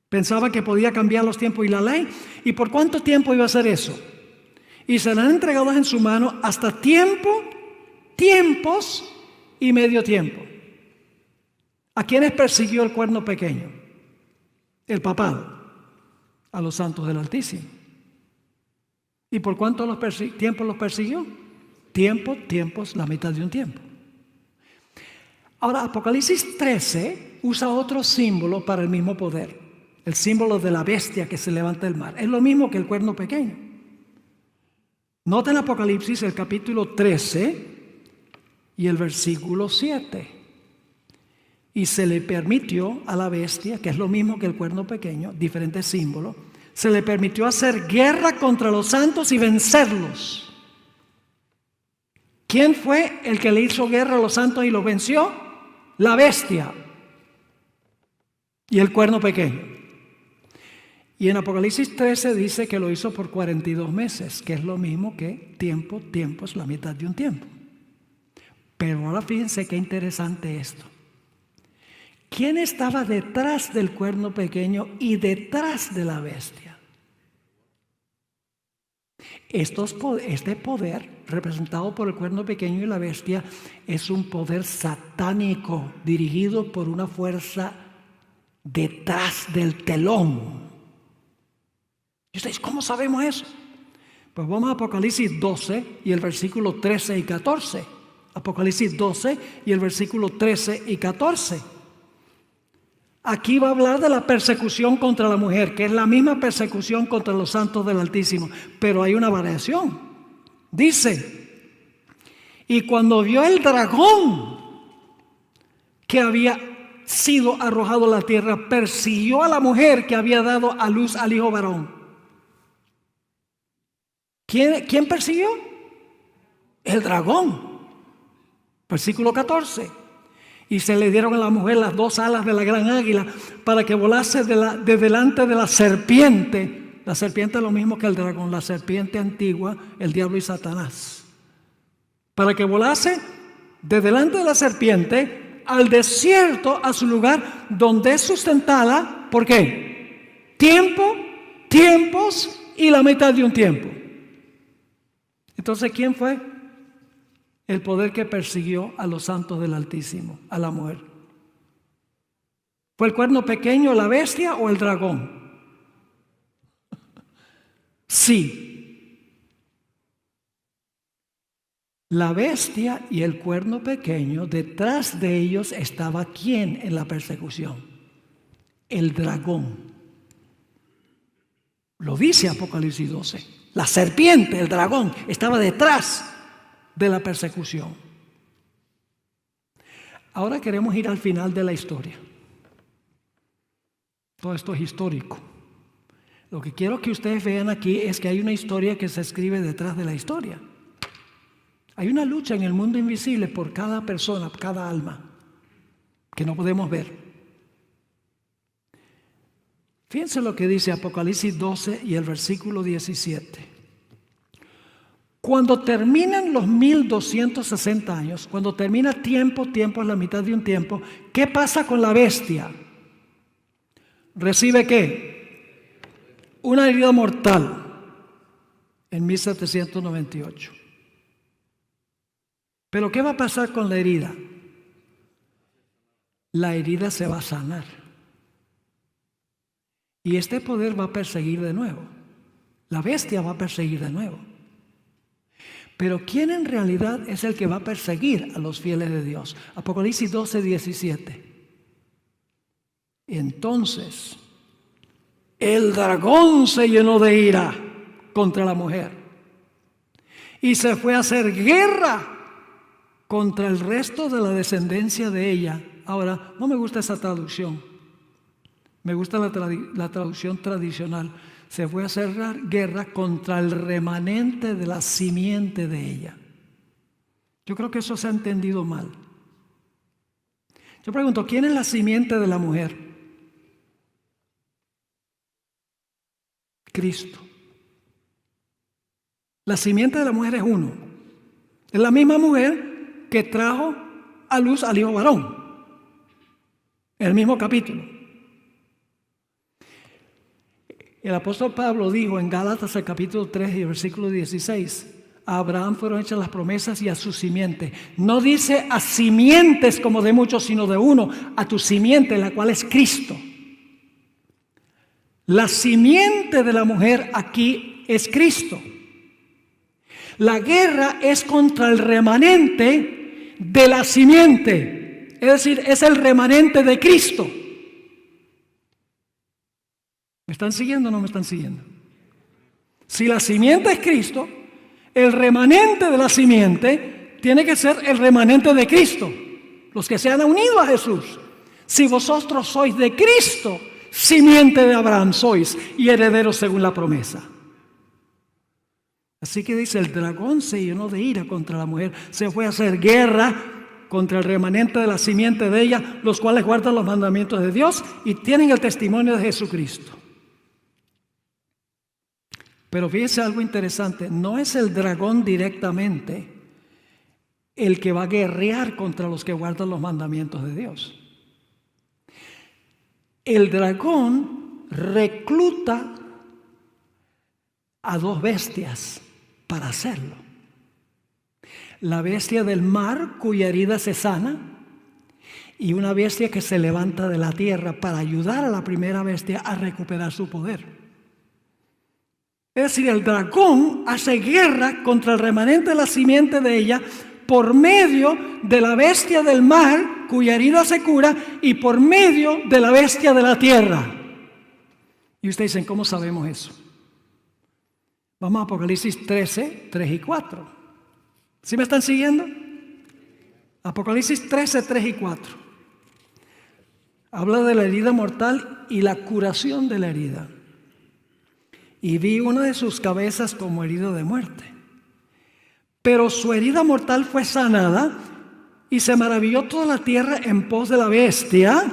Pensaba que podía cambiar los tiempos y la ley. ¿Y por cuánto tiempo iba a hacer eso? Y serán entregados en su mano hasta tiempos y medio tiempo. ¿A quiénes persiguió el cuerno pequeño? El papado. A los santos del Altísimo. ¿Y por cuánto tiempo los persiguió? Tiempos, la mitad de un tiempo. Ahora, Apocalipsis 13 usa otro símbolo para el mismo poder. El símbolo de la bestia que se levanta del mar. Es lo mismo que el cuerno pequeño. Noten Apocalipsis, el capítulo 13 y el versículo 7. Y se le permitió a la bestia, que es lo mismo que el cuerno pequeño, diferente símbolo, se le permitió hacer guerra contra los santos y vencerlos. ¿Quién fue el que le hizo guerra a los santos y los venció? La bestia y el cuerno pequeño. Y en Apocalipsis 13 dice que lo hizo por 42 meses, que es lo mismo que tiempo es la mitad de un tiempo. Pero ahora fíjense qué interesante esto. ¿Quién estaba detrás del cuerno pequeño y detrás de la bestia? Este poder, representado por el cuerno pequeño y la bestia, es un poder satánico, dirigido por una fuerza detrás del telón. ¿Y ustedes cómo sabemos eso? Pues vamos a Apocalipsis 12 y el versículo 13 y 14. Apocalipsis 12 y el versículo 13 y 14. Aquí va a hablar de la persecución contra la mujer, que es la misma persecución contra los santos del Altísimo, pero hay una variación. Dice: y cuando vio el dragón que había sido arrojado a la tierra, persiguió a la mujer que había dado a luz al hijo varón. ¿Quién persiguió? El dragón. Versículo 14. Y se le dieron a la mujer las dos alas de la gran águila para que volase de delante de la serpiente. La serpiente es lo mismo que el dragón, la serpiente antigua, el diablo y Satanás. Para que volase de delante de la serpiente al desierto, a su lugar donde es sustentada. ¿Por qué? Tiempos y la mitad de un tiempo. Entonces, ¿quién fue? El poder que persiguió a los santos del Altísimo, a la mujer. ¿Fue el cuerno pequeño, la bestia o el dragón? Sí. La bestia y el cuerno pequeño, detrás de ellos estaba ¿quién en la persecución? El dragón. Lo dice Apocalipsis 12. La serpiente, el dragón, estaba detrás de la persecución. Ahora queremos ir al final de la historia. Todo esto es histórico. Lo que quiero que ustedes vean aquí es que hay una historia que se escribe detrás de la historia. Hay una lucha en el mundo invisible por cada persona, cada alma, que no podemos ver. Fíjense lo que dice Apocalipsis 12 y el versículo 17. Cuando terminan los 1260 años, cuando termina tiempo es la mitad de un tiempo, ¿qué pasa con la bestia? ¿Recibe qué? Una herida mortal en 1798. ¿Pero qué va a pasar con la herida? La herida se va a sanar. Y este poder va a perseguir de nuevo. La bestia va a perseguir de nuevo. Pero ¿quién en realidad es el que va a perseguir a los fieles de Dios? Apocalipsis 12, 17. Entonces, el dragón se llenó de ira contra la mujer y se fue a hacer guerra contra el resto de la descendencia de ella. Ahora, no me gusta esa traducción. Me gusta la traducción tradicional. Se fue a hacer guerra contra el remanente de la simiente de ella. Yo creo que eso se ha entendido mal. Yo pregunto, ¿quién es la simiente de la mujer? Cristo. La simiente de la mujer es uno. Es la misma mujer que trajo a luz al hijo varón. En el mismo capítulo. El apóstol Pablo dijo en Gálatas el capítulo 3 y el versículo 16, a Abraham fueron hechas las promesas y a su simiente. No dice a simientes como de muchos, sino de uno, a tu simiente, la cual es Cristo. La simiente de la mujer aquí es Cristo. La guerra es contra el remanente de la simiente, es decir, es el remanente de Cristo. ¿Me están siguiendo o no me están siguiendo? Si la simiente es Cristo, el remanente de la simiente tiene que ser el remanente de Cristo, los que se han unido a Jesús. Si vosotros sois de Cristo, simiente de Abraham sois y herederos según la promesa. Así que dice, el dragón se llenó de ira contra la mujer, se fue a hacer guerra contra el remanente de la simiente de ella, los cuales guardan los mandamientos de Dios y tienen el testimonio de Jesucristo. Pero fíjense algo interesante, no es el dragón directamente el que va a guerrear contra los que guardan los mandamientos de Dios. El dragón recluta a dos bestias para hacerlo. La bestia del mar, cuya herida se sana, y una bestia que se levanta de la tierra para ayudar a la primera bestia a recuperar su poder. Es decir, el dragón hace guerra contra el remanente de la simiente de ella por medio de la bestia del mar, cuya herida se cura, y por medio de la bestia de la tierra. Y ustedes dicen, ¿cómo sabemos eso? Vamos a Apocalipsis 13, 3 y 4. ¿Sí me están siguiendo? Apocalipsis 13, 3 y 4. Habla de la herida mortal y la curación de la herida. Y vi una de sus cabezas como herida de muerte. Pero su herida mortal fue sanada y se maravilló toda la tierra en pos de la bestia.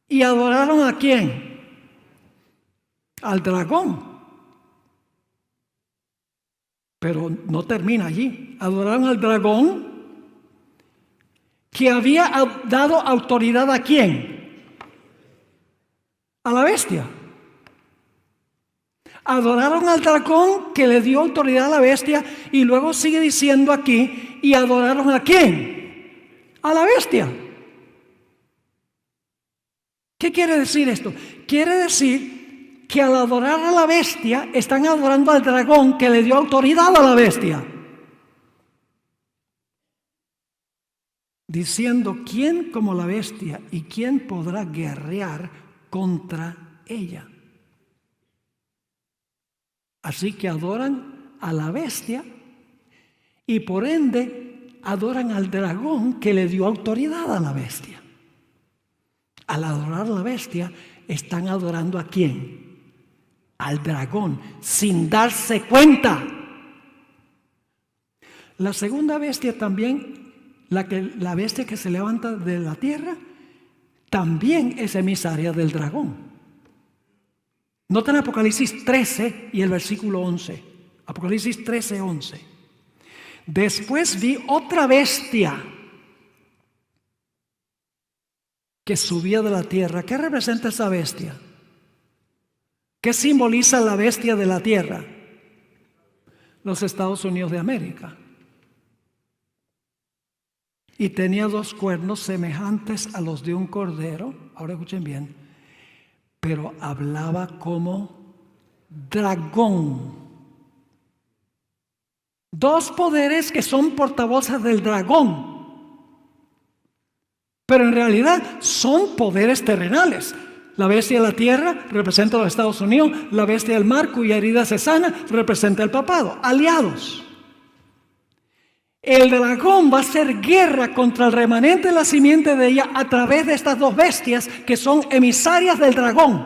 ¿Y adoraron a quién? Al dragón. Pero no termina allí. Adoraron al dragón que había dado autoridad ¿a quién? A la bestia. Adoraron al dragón que le dio autoridad a la bestia, y luego sigue diciendo aquí, ¿y adoraron a quién? A la bestia. ¿Qué quiere decir esto? Quiere decir que al adorar a la bestia están adorando al dragón que le dio autoridad a la bestia. Diciendo, ¿quién como la bestia y quién podrá guerrear contra ella? Así que adoran a la bestia y por ende adoran al dragón que le dio autoridad a la bestia. Al adorar a la bestia están adorando ¿a quién? Al dragón, sin darse cuenta. La segunda bestia también, la bestia que se levanta de la tierra, también es emisaria del dragón. Noten Apocalipsis 13 y el versículo 11. Apocalipsis 13, 11. Después vi otra bestia que subía de la tierra. ¿Qué representa esa bestia? ¿Qué simboliza la bestia de la tierra? Los Estados Unidos de América. Y tenía 2 cuernos semejantes a los de un cordero. Ahora escuchen bien. Pero hablaba como dragón. 2 poderes que son portavoces del dragón. Pero en realidad son poderes terrenales. La bestia de la tierra representa a los Estados Unidos. La bestia del mar, cuya herida se sana, representa al papado. Aliados. El dragón va a hacer guerra contra el remanente de la simiente de ella a través de estas 2 bestias que son emisarias del dragón.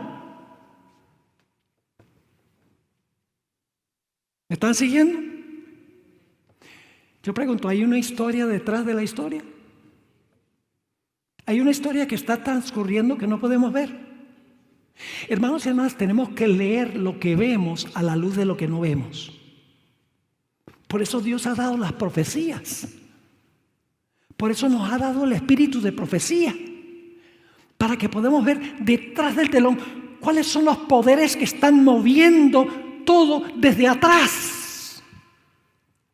¿Me están siguiendo? Yo pregunto, ¿hay una historia detrás de la historia? Hay una historia que está transcurriendo que no podemos ver. Hermanos y hermanas, tenemos que leer lo que vemos a la luz de lo que no vemos. Por eso Dios ha dado las profecías. Por eso nos ha dado el espíritu de profecía. Para que podamos ver detrás del telón cuáles son los poderes que están moviendo todo desde atrás.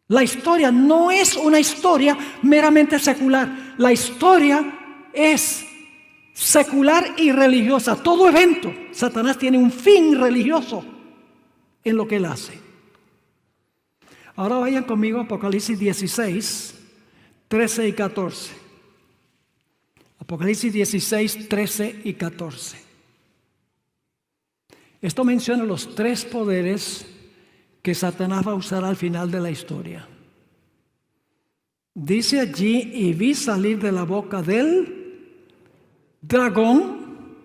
La historia no es una historia meramente secular. La historia es secular y religiosa. Todo evento, Satanás tiene un fin religioso en lo que él hace. Ahora vayan conmigo a Apocalipsis 16, 13 y 14. Apocalipsis 16, 13 y 14. Esto menciona los 3 poderes que Satanás va a usar al final de la historia. Dice allí, y vi salir de la boca del dragón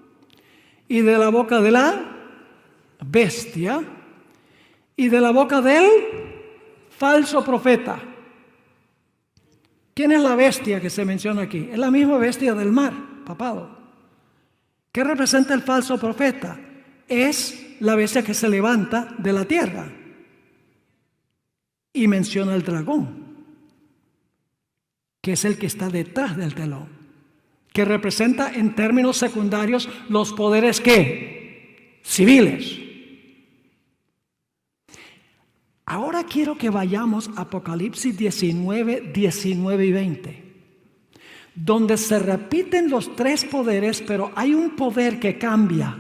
y de la boca de la bestia y de la boca del falso profeta. ¿Quién es la bestia que se menciona aquí? Es la misma bestia del mar, papado. ¿Qué representa el falso profeta? Es la bestia que se levanta de la tierra. Y menciona el dragón, que es el que está detrás del telón, que representa en términos secundarios los poderes ¿qué? Civiles. Ahora quiero que vayamos a Apocalipsis 19, 19 y 20, donde se repiten los 3 poderes, pero hay un poder que cambia.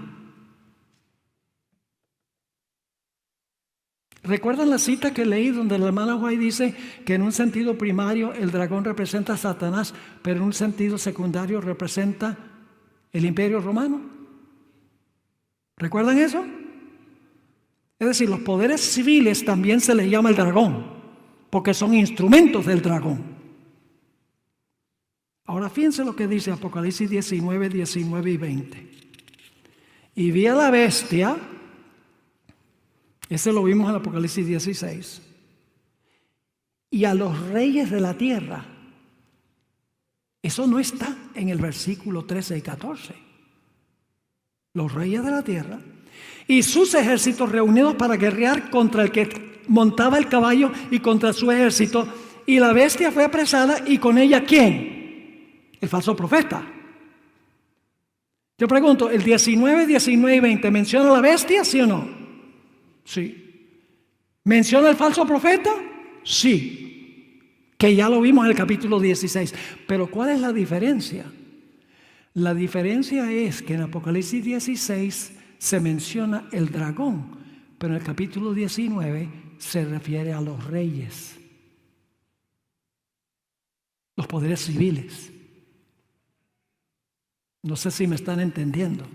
¿Recuerdan la cita que leí donde la hermana White dice que en un sentido primario el dragón representa a Satanás, pero en un sentido secundario representa el Imperio Romano? ¿Recuerdan eso? Es decir, los poderes civiles también se les llama el dragón, porque son instrumentos del dragón. Ahora fíjense lo que dice Apocalipsis 19, 19 y 20. Y vi a la bestia, ese lo vimos en Apocalipsis 16, y a los reyes de la tierra. Eso no está en el versículo 13 y 14. Los reyes de la tierra y sus ejércitos reunidos para guerrear contra el que montaba el caballo y contra su ejército. Y la bestia fue apresada, y con ella ¿quién? El falso profeta. Yo pregunto, ¿el 19, 19 y 20 menciona a la bestia, sí o no? Sí. ¿Menciona el falso profeta? Sí. Que ya lo vimos en el capítulo 16. Pero ¿cuál es la diferencia? La diferencia es que en Apocalipsis 16 se menciona el dragón, pero en el capítulo 19 se refiere a los reyes, los poderes civiles. No sé si me están entendiendo.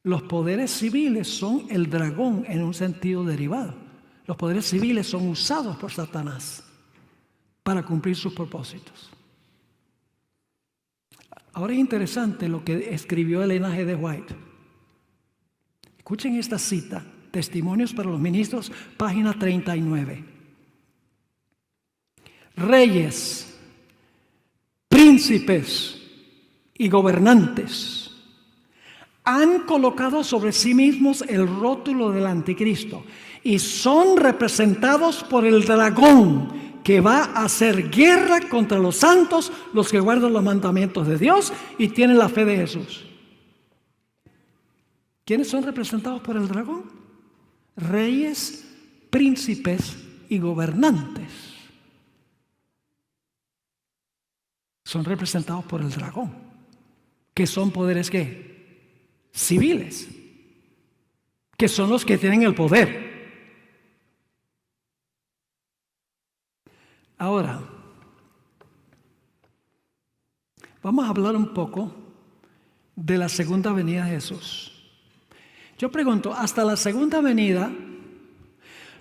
Los poderes civiles son el dragón en un sentido derivado. Los poderes civiles son usados por Satanás para cumplir sus propósitos. Ahora es interesante lo que escribió Elena G. de White. Escuchen esta cita, Testimonios para los Ministros, página 39. Reyes, príncipes y gobernantes han colocado sobre sí mismos el rótulo del anticristo y son representados por el dragón, que va a hacer guerra contra los santos, los que guardan los mandamientos de Dios y tienen la fe de Jesús. ¿Quiénes son representados por el dragón? Reyes, príncipes y gobernantes. Son representados por el dragón, que son poderes ¿qué? Civiles, que son los que tienen el poder. Ahora, vamos a hablar un poco de la segunda venida de Jesús. Yo pregunto, hasta la segunda venida,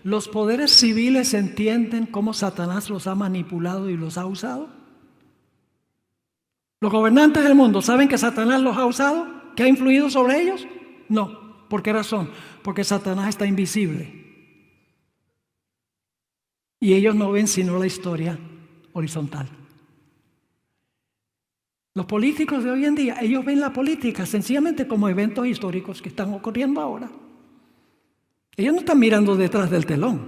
¿los poderes civiles entienden cómo Satanás los ha manipulado y los ha usado? ¿Los gobernantes del mundo saben que Satanás los ha usado? ¿Que ha influido sobre ellos? No. ¿Por qué razón? Porque Satanás está invisible. Y ellos no ven sino la historia horizontal. Los políticos de hoy en día, ellos ven la política sencillamente como eventos históricos que están ocurriendo ahora. Ellos no están mirando detrás del telón.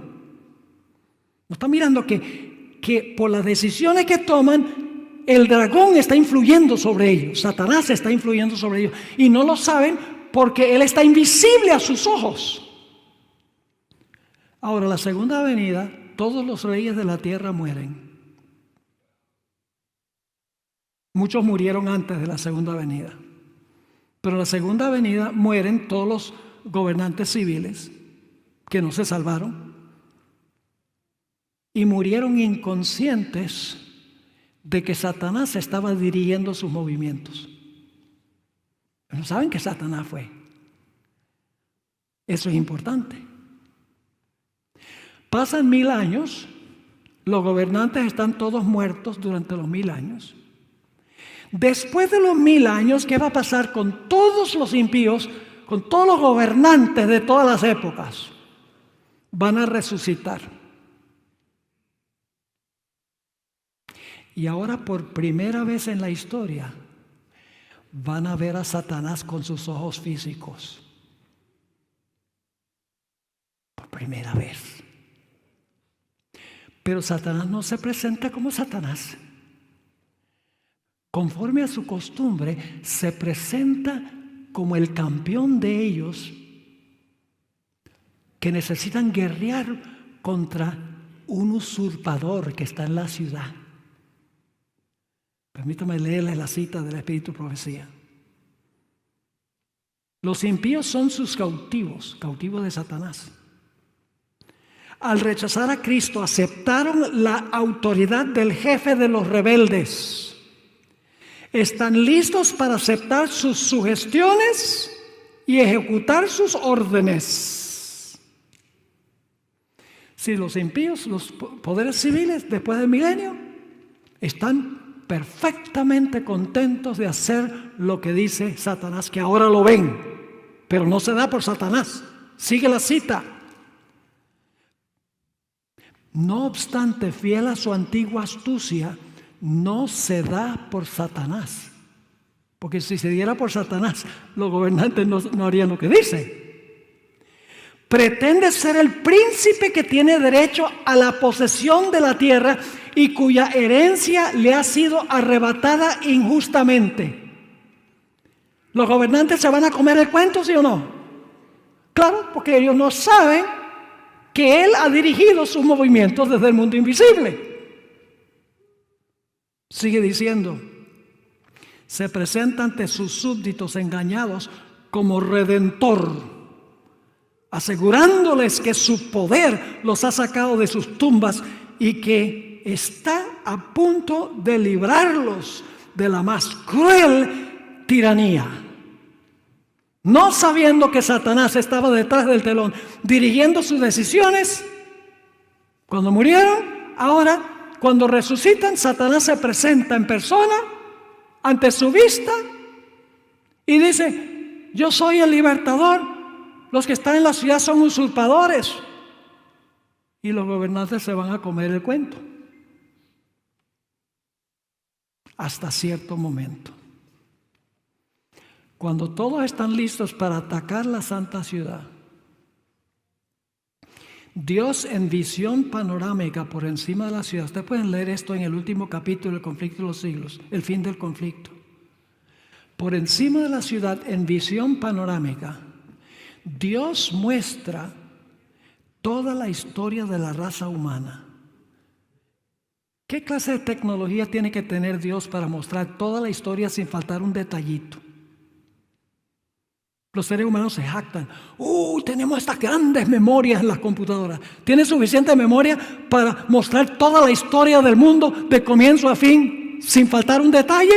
No están mirando que por las decisiones que toman, el dragón está influyendo sobre ellos. Satanás está influyendo sobre ellos. Y no lo saben porque él está invisible a sus ojos. Ahora, la segunda venida, todos los reyes de la tierra mueren. Muchos murieron antes de la segunda venida. Pero en la segunda venida mueren todos los gobernantes civiles que no se salvaron. Y murieron inconscientes de que Satanás estaba dirigiendo sus movimientos. Pero no saben que Satanás fue. Eso es importante. Pasan 1000 años, los gobernantes están todos muertos durante los 1000 años. Después de los 1000 años, ¿qué va a pasar con todos los impíos, con todos los gobernantes de todas las épocas? Van a resucitar. Y ahora, por primera vez en la historia, van a ver a Satanás con sus ojos físicos. Por primera vez. Pero Satanás no se presenta como Satanás. Conforme a su costumbre, se presenta como el campeón de ellos que necesitan guerrear contra un usurpador que está en la ciudad. Permítame leerles la cita del Espíritu Profecía. Los impíos son sus cautivos, cautivos de Satanás. Al rechazar a Cristo, aceptaron la autoridad del jefe de los rebeldes. Están listos para aceptar sus sugestiones y ejecutar sus órdenes. Si los impíos, los poderes civiles, después del milenio, están perfectamente contentos de hacer lo que dice Satanás, que ahora lo ven, pero no se da por Satanás. Sigue la cita. No obstante, fiel a su antigua astucia, no se da por Satanás. Porque si se diera por Satanás, los gobernantes no harían lo que dice. Pretende ser el príncipe que tiene derecho a la posesión de la tierra y cuya herencia le ha sido arrebatada injustamente. ¿Los gobernantes se van a comer el cuento, sí o no? Claro, porque ellos no saben que Él ha dirigido sus movimientos desde el mundo invisible. Sigue diciendo, se presenta ante sus súbditos engañados como redentor, asegurándoles que su poder los ha sacado de sus tumbas y que está a punto de librarlos de la más cruel tiranía. No sabiendo que Satanás estaba detrás del telón, dirigiendo sus decisiones, cuando murieron, ahora, cuando resucitan, Satanás se presenta en persona ante su vista y dice, yo soy el libertador, los que están en la ciudad son usurpadores. Y los gobernantes se van a comer el cuento. Hasta cierto momento. Cuando todos están listos para atacar la santa ciudad, Dios en visión panorámica por encima de la ciudad. Ustedes pueden leer esto en el último capítulo del conflicto de los siglos, el fin del conflicto. Por encima de la ciudad, en visión panorámica, Dios muestra toda la historia de la raza humana. ¿Qué clase de tecnología tiene que tener Dios para mostrar toda la historia sin faltar un detallito? Los seres humanos se jactan. Tenemos estas grandes memorias en las computadoras. ¿Tiene suficiente memoria para mostrar toda la historia del mundo de comienzo a fin sin faltar un detalle?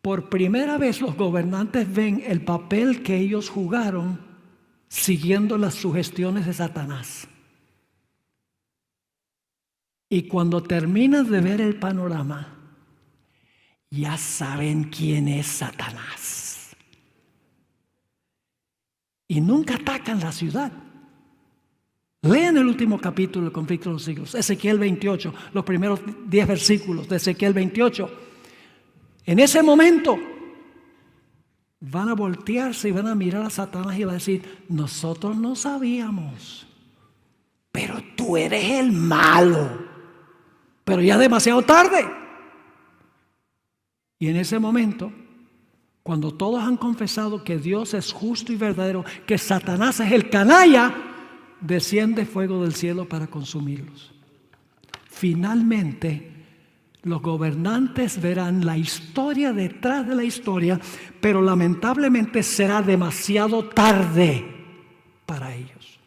Por primera vez los gobernantes ven el papel que ellos jugaron siguiendo las sugestiones de Satanás. Y cuando terminan de ver el panorama, ya saben quién es Satanás. Y nunca atacan la ciudad. Lean el último capítulo del conflicto de los siglos, Ezequiel 28, los primeros 10 versículos de Ezequiel 28. En ese momento van a voltearse y van a mirar a Satanás y van a decir, nosotros no sabíamos, pero tú eres el malo. Pero ya es demasiado tarde. Y en ese momento, cuando todos han confesado que Dios es justo y verdadero, que Satanás es el canalla, desciende fuego del cielo para consumirlos. Finalmente, los gobernantes verán la historia detrás de la historia, pero lamentablemente será demasiado tarde para ellos.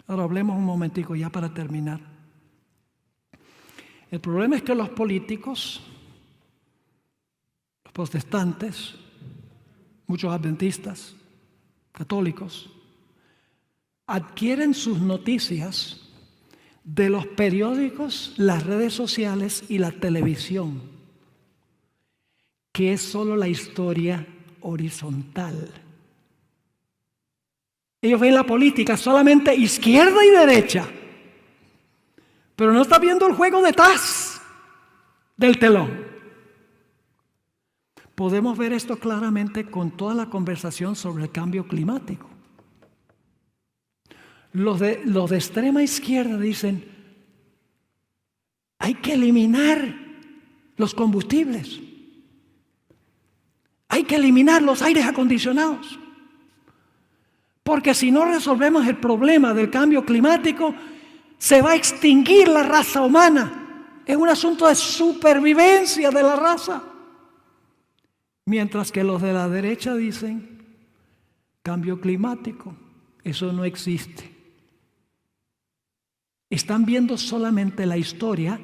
Ahora hablemos un momentico ya para terminar. El problema es que los políticos, los protestantes, muchos adventistas, católicos, adquieren sus noticias de los periódicos, las redes sociales y la televisión, que es solo la historia horizontal. Ellos ven la política solamente izquierda y derecha, pero no está viendo el juego detrás del telón. Podemos ver esto claramente con toda la conversación sobre el cambio climático. Los de extrema izquierda dicen, hay que eliminar los combustibles, hay que eliminar los aires acondicionados, porque si no resolvemos el problema del cambio climático, se va a extinguir la raza humana. Es un asunto de supervivencia de la raza. Mientras que los de la derecha dicen, cambio climático. Eso no existe. Están viendo solamente la historia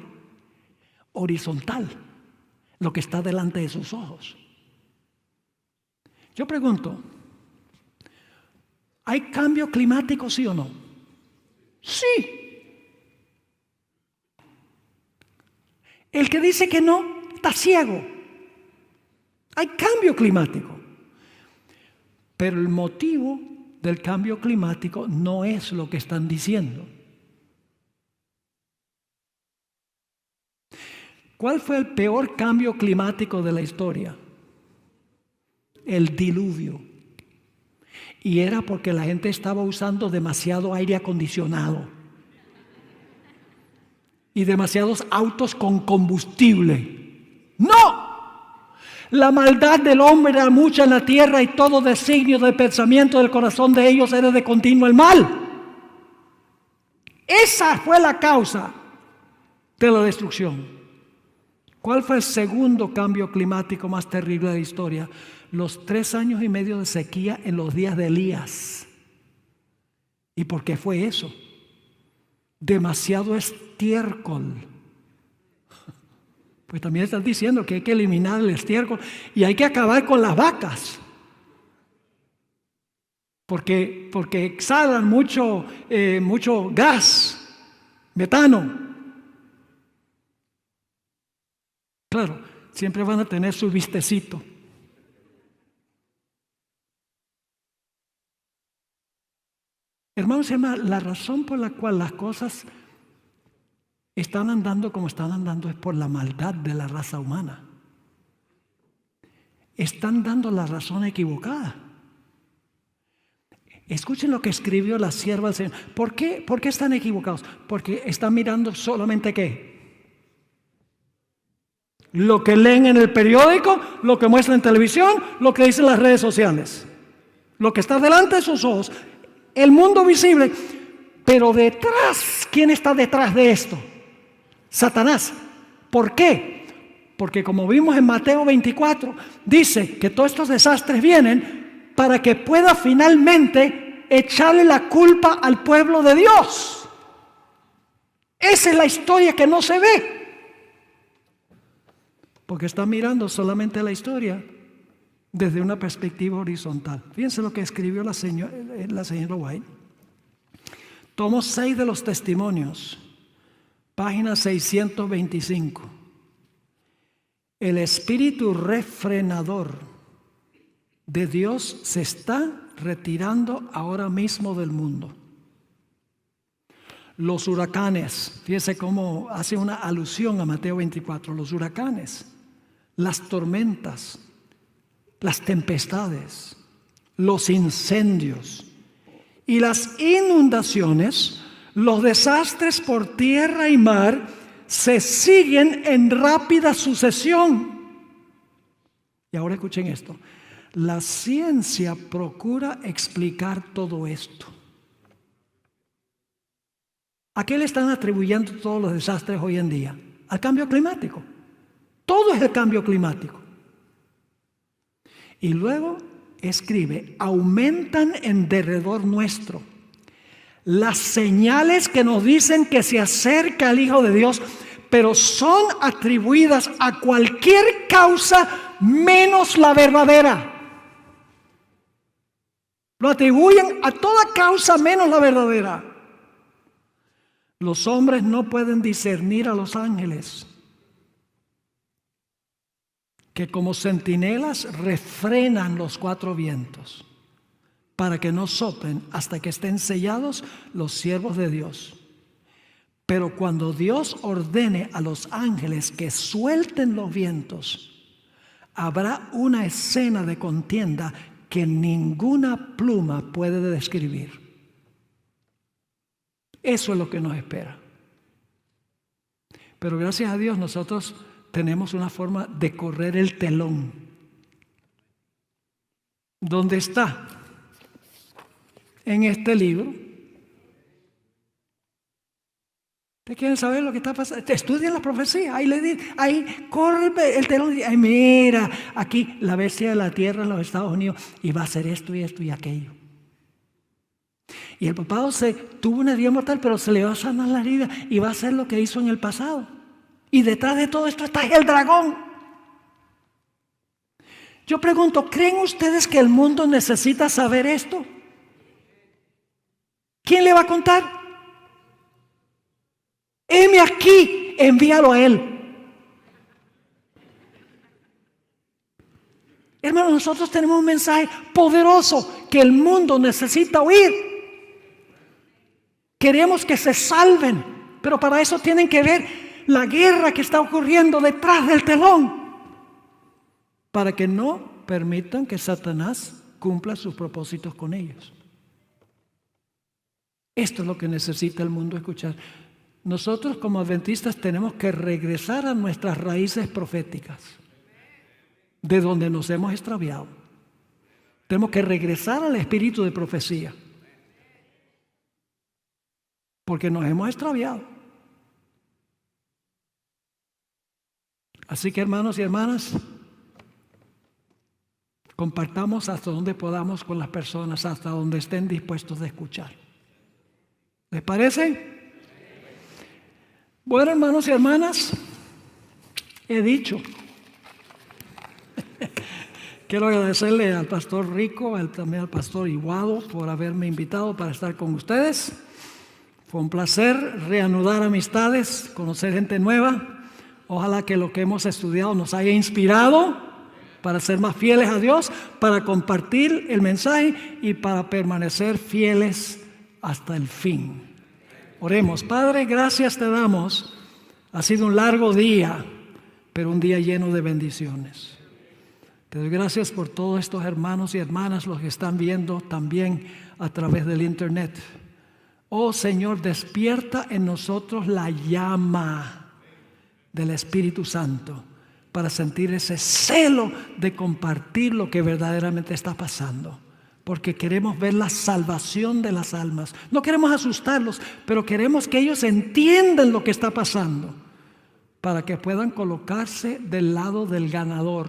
horizontal, lo que está delante de sus ojos. Yo pregunto, ¿hay cambio climático, sí o no? Sí. El que dice que no, está ciego. Hay cambio climático. Pero el motivo del cambio climático no es lo que están diciendo. ¿Cuál fue el peor cambio climático de la historia? El diluvio. Y era porque la gente estaba usando demasiado aire acondicionado y demasiados autos con combustible. ¡No! La maldad del hombre era mucha en la tierra y todo designio del pensamiento del corazón de ellos era de continuo el mal. Esa fue la causa de la destrucción. ¿Cuál fue el segundo cambio climático más terrible de la historia? Los 3 años y medio de sequía en los días de Elías. ¿Y por qué fue eso? Demasiado estiércol. Pues también están diciendo que hay que eliminar el estiércol y hay que acabar con las vacas. Porque exhalan mucho gas, metano. Claro, siempre van a tener su vistecito. Hermanos y hermanas, la razón por la cual las cosas están andando como están andando es por la maldad de la raza humana. Están dando la razón equivocada. Escuchen lo que escribió la sierva del Señor. ¿Por qué están equivocados? Porque están mirando solamente ¿qué? Lo que leen en el periódico, lo que muestran en televisión, lo que dicen las redes sociales. Lo que está delante de sus ojos. El mundo visible. Pero detrás, ¿quién está detrás de esto? Satanás. ¿Por qué? Porque como vimos en Mateo 24, dice que todos estos desastres vienen para que pueda finalmente echarle la culpa al pueblo de Dios. Esa es la historia que no se ve. Porque está mirando solamente la historia desde una perspectiva horizontal. Fíjense lo que escribió la señora White. Tomo 6 de los testimonios, página 625. El espíritu refrenador de Dios se está retirando ahora mismo del mundo. Los huracanes, fíjense cómo hace una alusión a Mateo 24, los huracanes, las tormentas, las tempestades, los incendios y las inundaciones, los desastres por tierra y mar se siguen en rápida sucesión. Y ahora escuchen esto. La ciencia procura explicar todo esto. ¿A qué le están atribuyendo todos los desastres hoy en día? Al cambio climático. Todo es el cambio climático. Y luego escribe, aumentan en derredor nuestro las señales que nos dicen que se acerca el Hijo de Dios, pero son atribuidas a cualquier causa menos la verdadera. Lo atribuyen a toda causa menos la verdadera. Los hombres no pueden discernir a los ángeles, que como centinelas refrenan los 4 vientos para que no soplen hasta que estén sellados los siervos de Dios. Pero cuando Dios ordene a los ángeles que suelten los vientos, habrá una escena de contienda que ninguna pluma puede describir. Eso es lo que nos espera. Pero gracias a Dios nosotros tenemos una forma de correr el telón. ¿Dónde está? En este libro. ¿Ustedes quieren saber lo que está pasando? Estudian la profecía. Ahí corre el telón y dice, ay, mira, aquí la bestia de la tierra en los Estados Unidos y va a hacer esto y esto y aquello. Y el papado tuvo una herida mortal, pero se le va a sanar la herida y va a hacer lo que hizo en el pasado. Y detrás de todo esto está el dragón. Yo pregunto, ¿creen ustedes que el mundo necesita saber esto? ¿Quién le va a contar? Heme aquí, envíalo a él. Hermanos, nosotros tenemos un mensaje poderoso que el mundo necesita oír. Queremos que se salven, pero para eso tienen que ver la guerra que está ocurriendo detrás del telón, para que no permitan que Satanás cumpla sus propósitos con ellos. Esto es lo que necesita el mundo escuchar. Nosotros como adventistas tenemos que regresar a nuestras raíces proféticas, de donde nos hemos extraviado. Tenemos que regresar al espíritu de profecía, porque nos hemos extraviado. Así que, hermanos y hermanas, compartamos hasta donde podamos con las personas, hasta donde estén dispuestos a escuchar. ¿Les parece? Bueno, hermanos y hermanas, he dicho. Quiero agradecerle al pastor Rico, también al pastor Iguado por haberme invitado para estar con ustedes. Fue un placer reanudar amistades, conocer gente nueva. Ojalá que lo que hemos estudiado nos haya inspirado para ser más fieles a Dios, para compartir el mensaje y para permanecer fieles hasta el fin. Oremos. Padre, gracias te damos. Ha sido un largo día, pero un día lleno de bendiciones. Te doy gracias por todos estos hermanos y hermanas, los que están viendo también a través del internet. Oh Señor, despierta en nosotros la llama del Espíritu Santo para sentir ese celo de compartir lo que verdaderamente está pasando. Porque queremos ver la salvación de las almas. No queremos asustarlos, pero queremos que ellos entiendan lo que está pasando para que puedan colocarse del lado del ganador.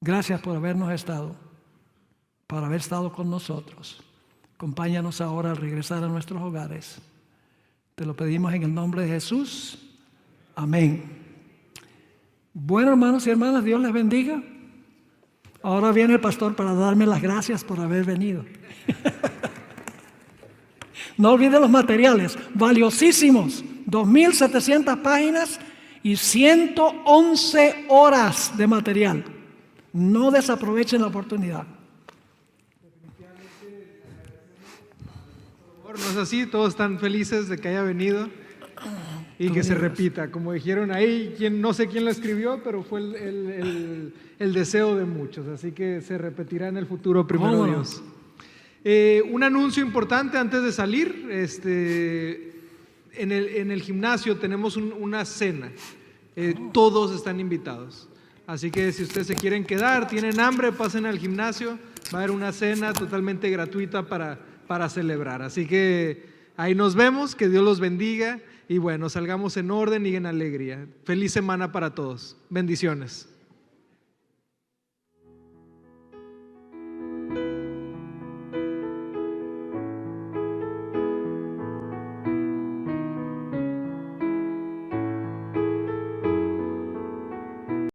Gracias por habernos estado, por haber estado con nosotros. Acompáñanos ahora al regresar a nuestros hogares. Te lo pedimos en el nombre de Jesús. Amén. Bueno, hermanos y hermanas, Dios les bendiga. Ahora viene el pastor para darme las gracias por haber venido. No olviden los materiales, valiosísimos, 2.700 páginas y 111 horas de material. No desaprovechen la oportunidad. No es así, todos están felices de que haya venido y que se repita. Como dijeron ahí, no sé quién lo escribió, pero fue el deseo de muchos. Así que se repetirá en el futuro, primero Dios. Un anuncio importante antes de salir. En el gimnasio tenemos una cena. Todos están invitados. Así que si ustedes se quieren quedar, tienen hambre, pasen al gimnasio. Va a haber una cena totalmente gratuita para celebrar. Así que ahí nos vemos, que Dios los bendiga y bueno, salgamos en orden y en alegría. Feliz semana para todos. Bendiciones.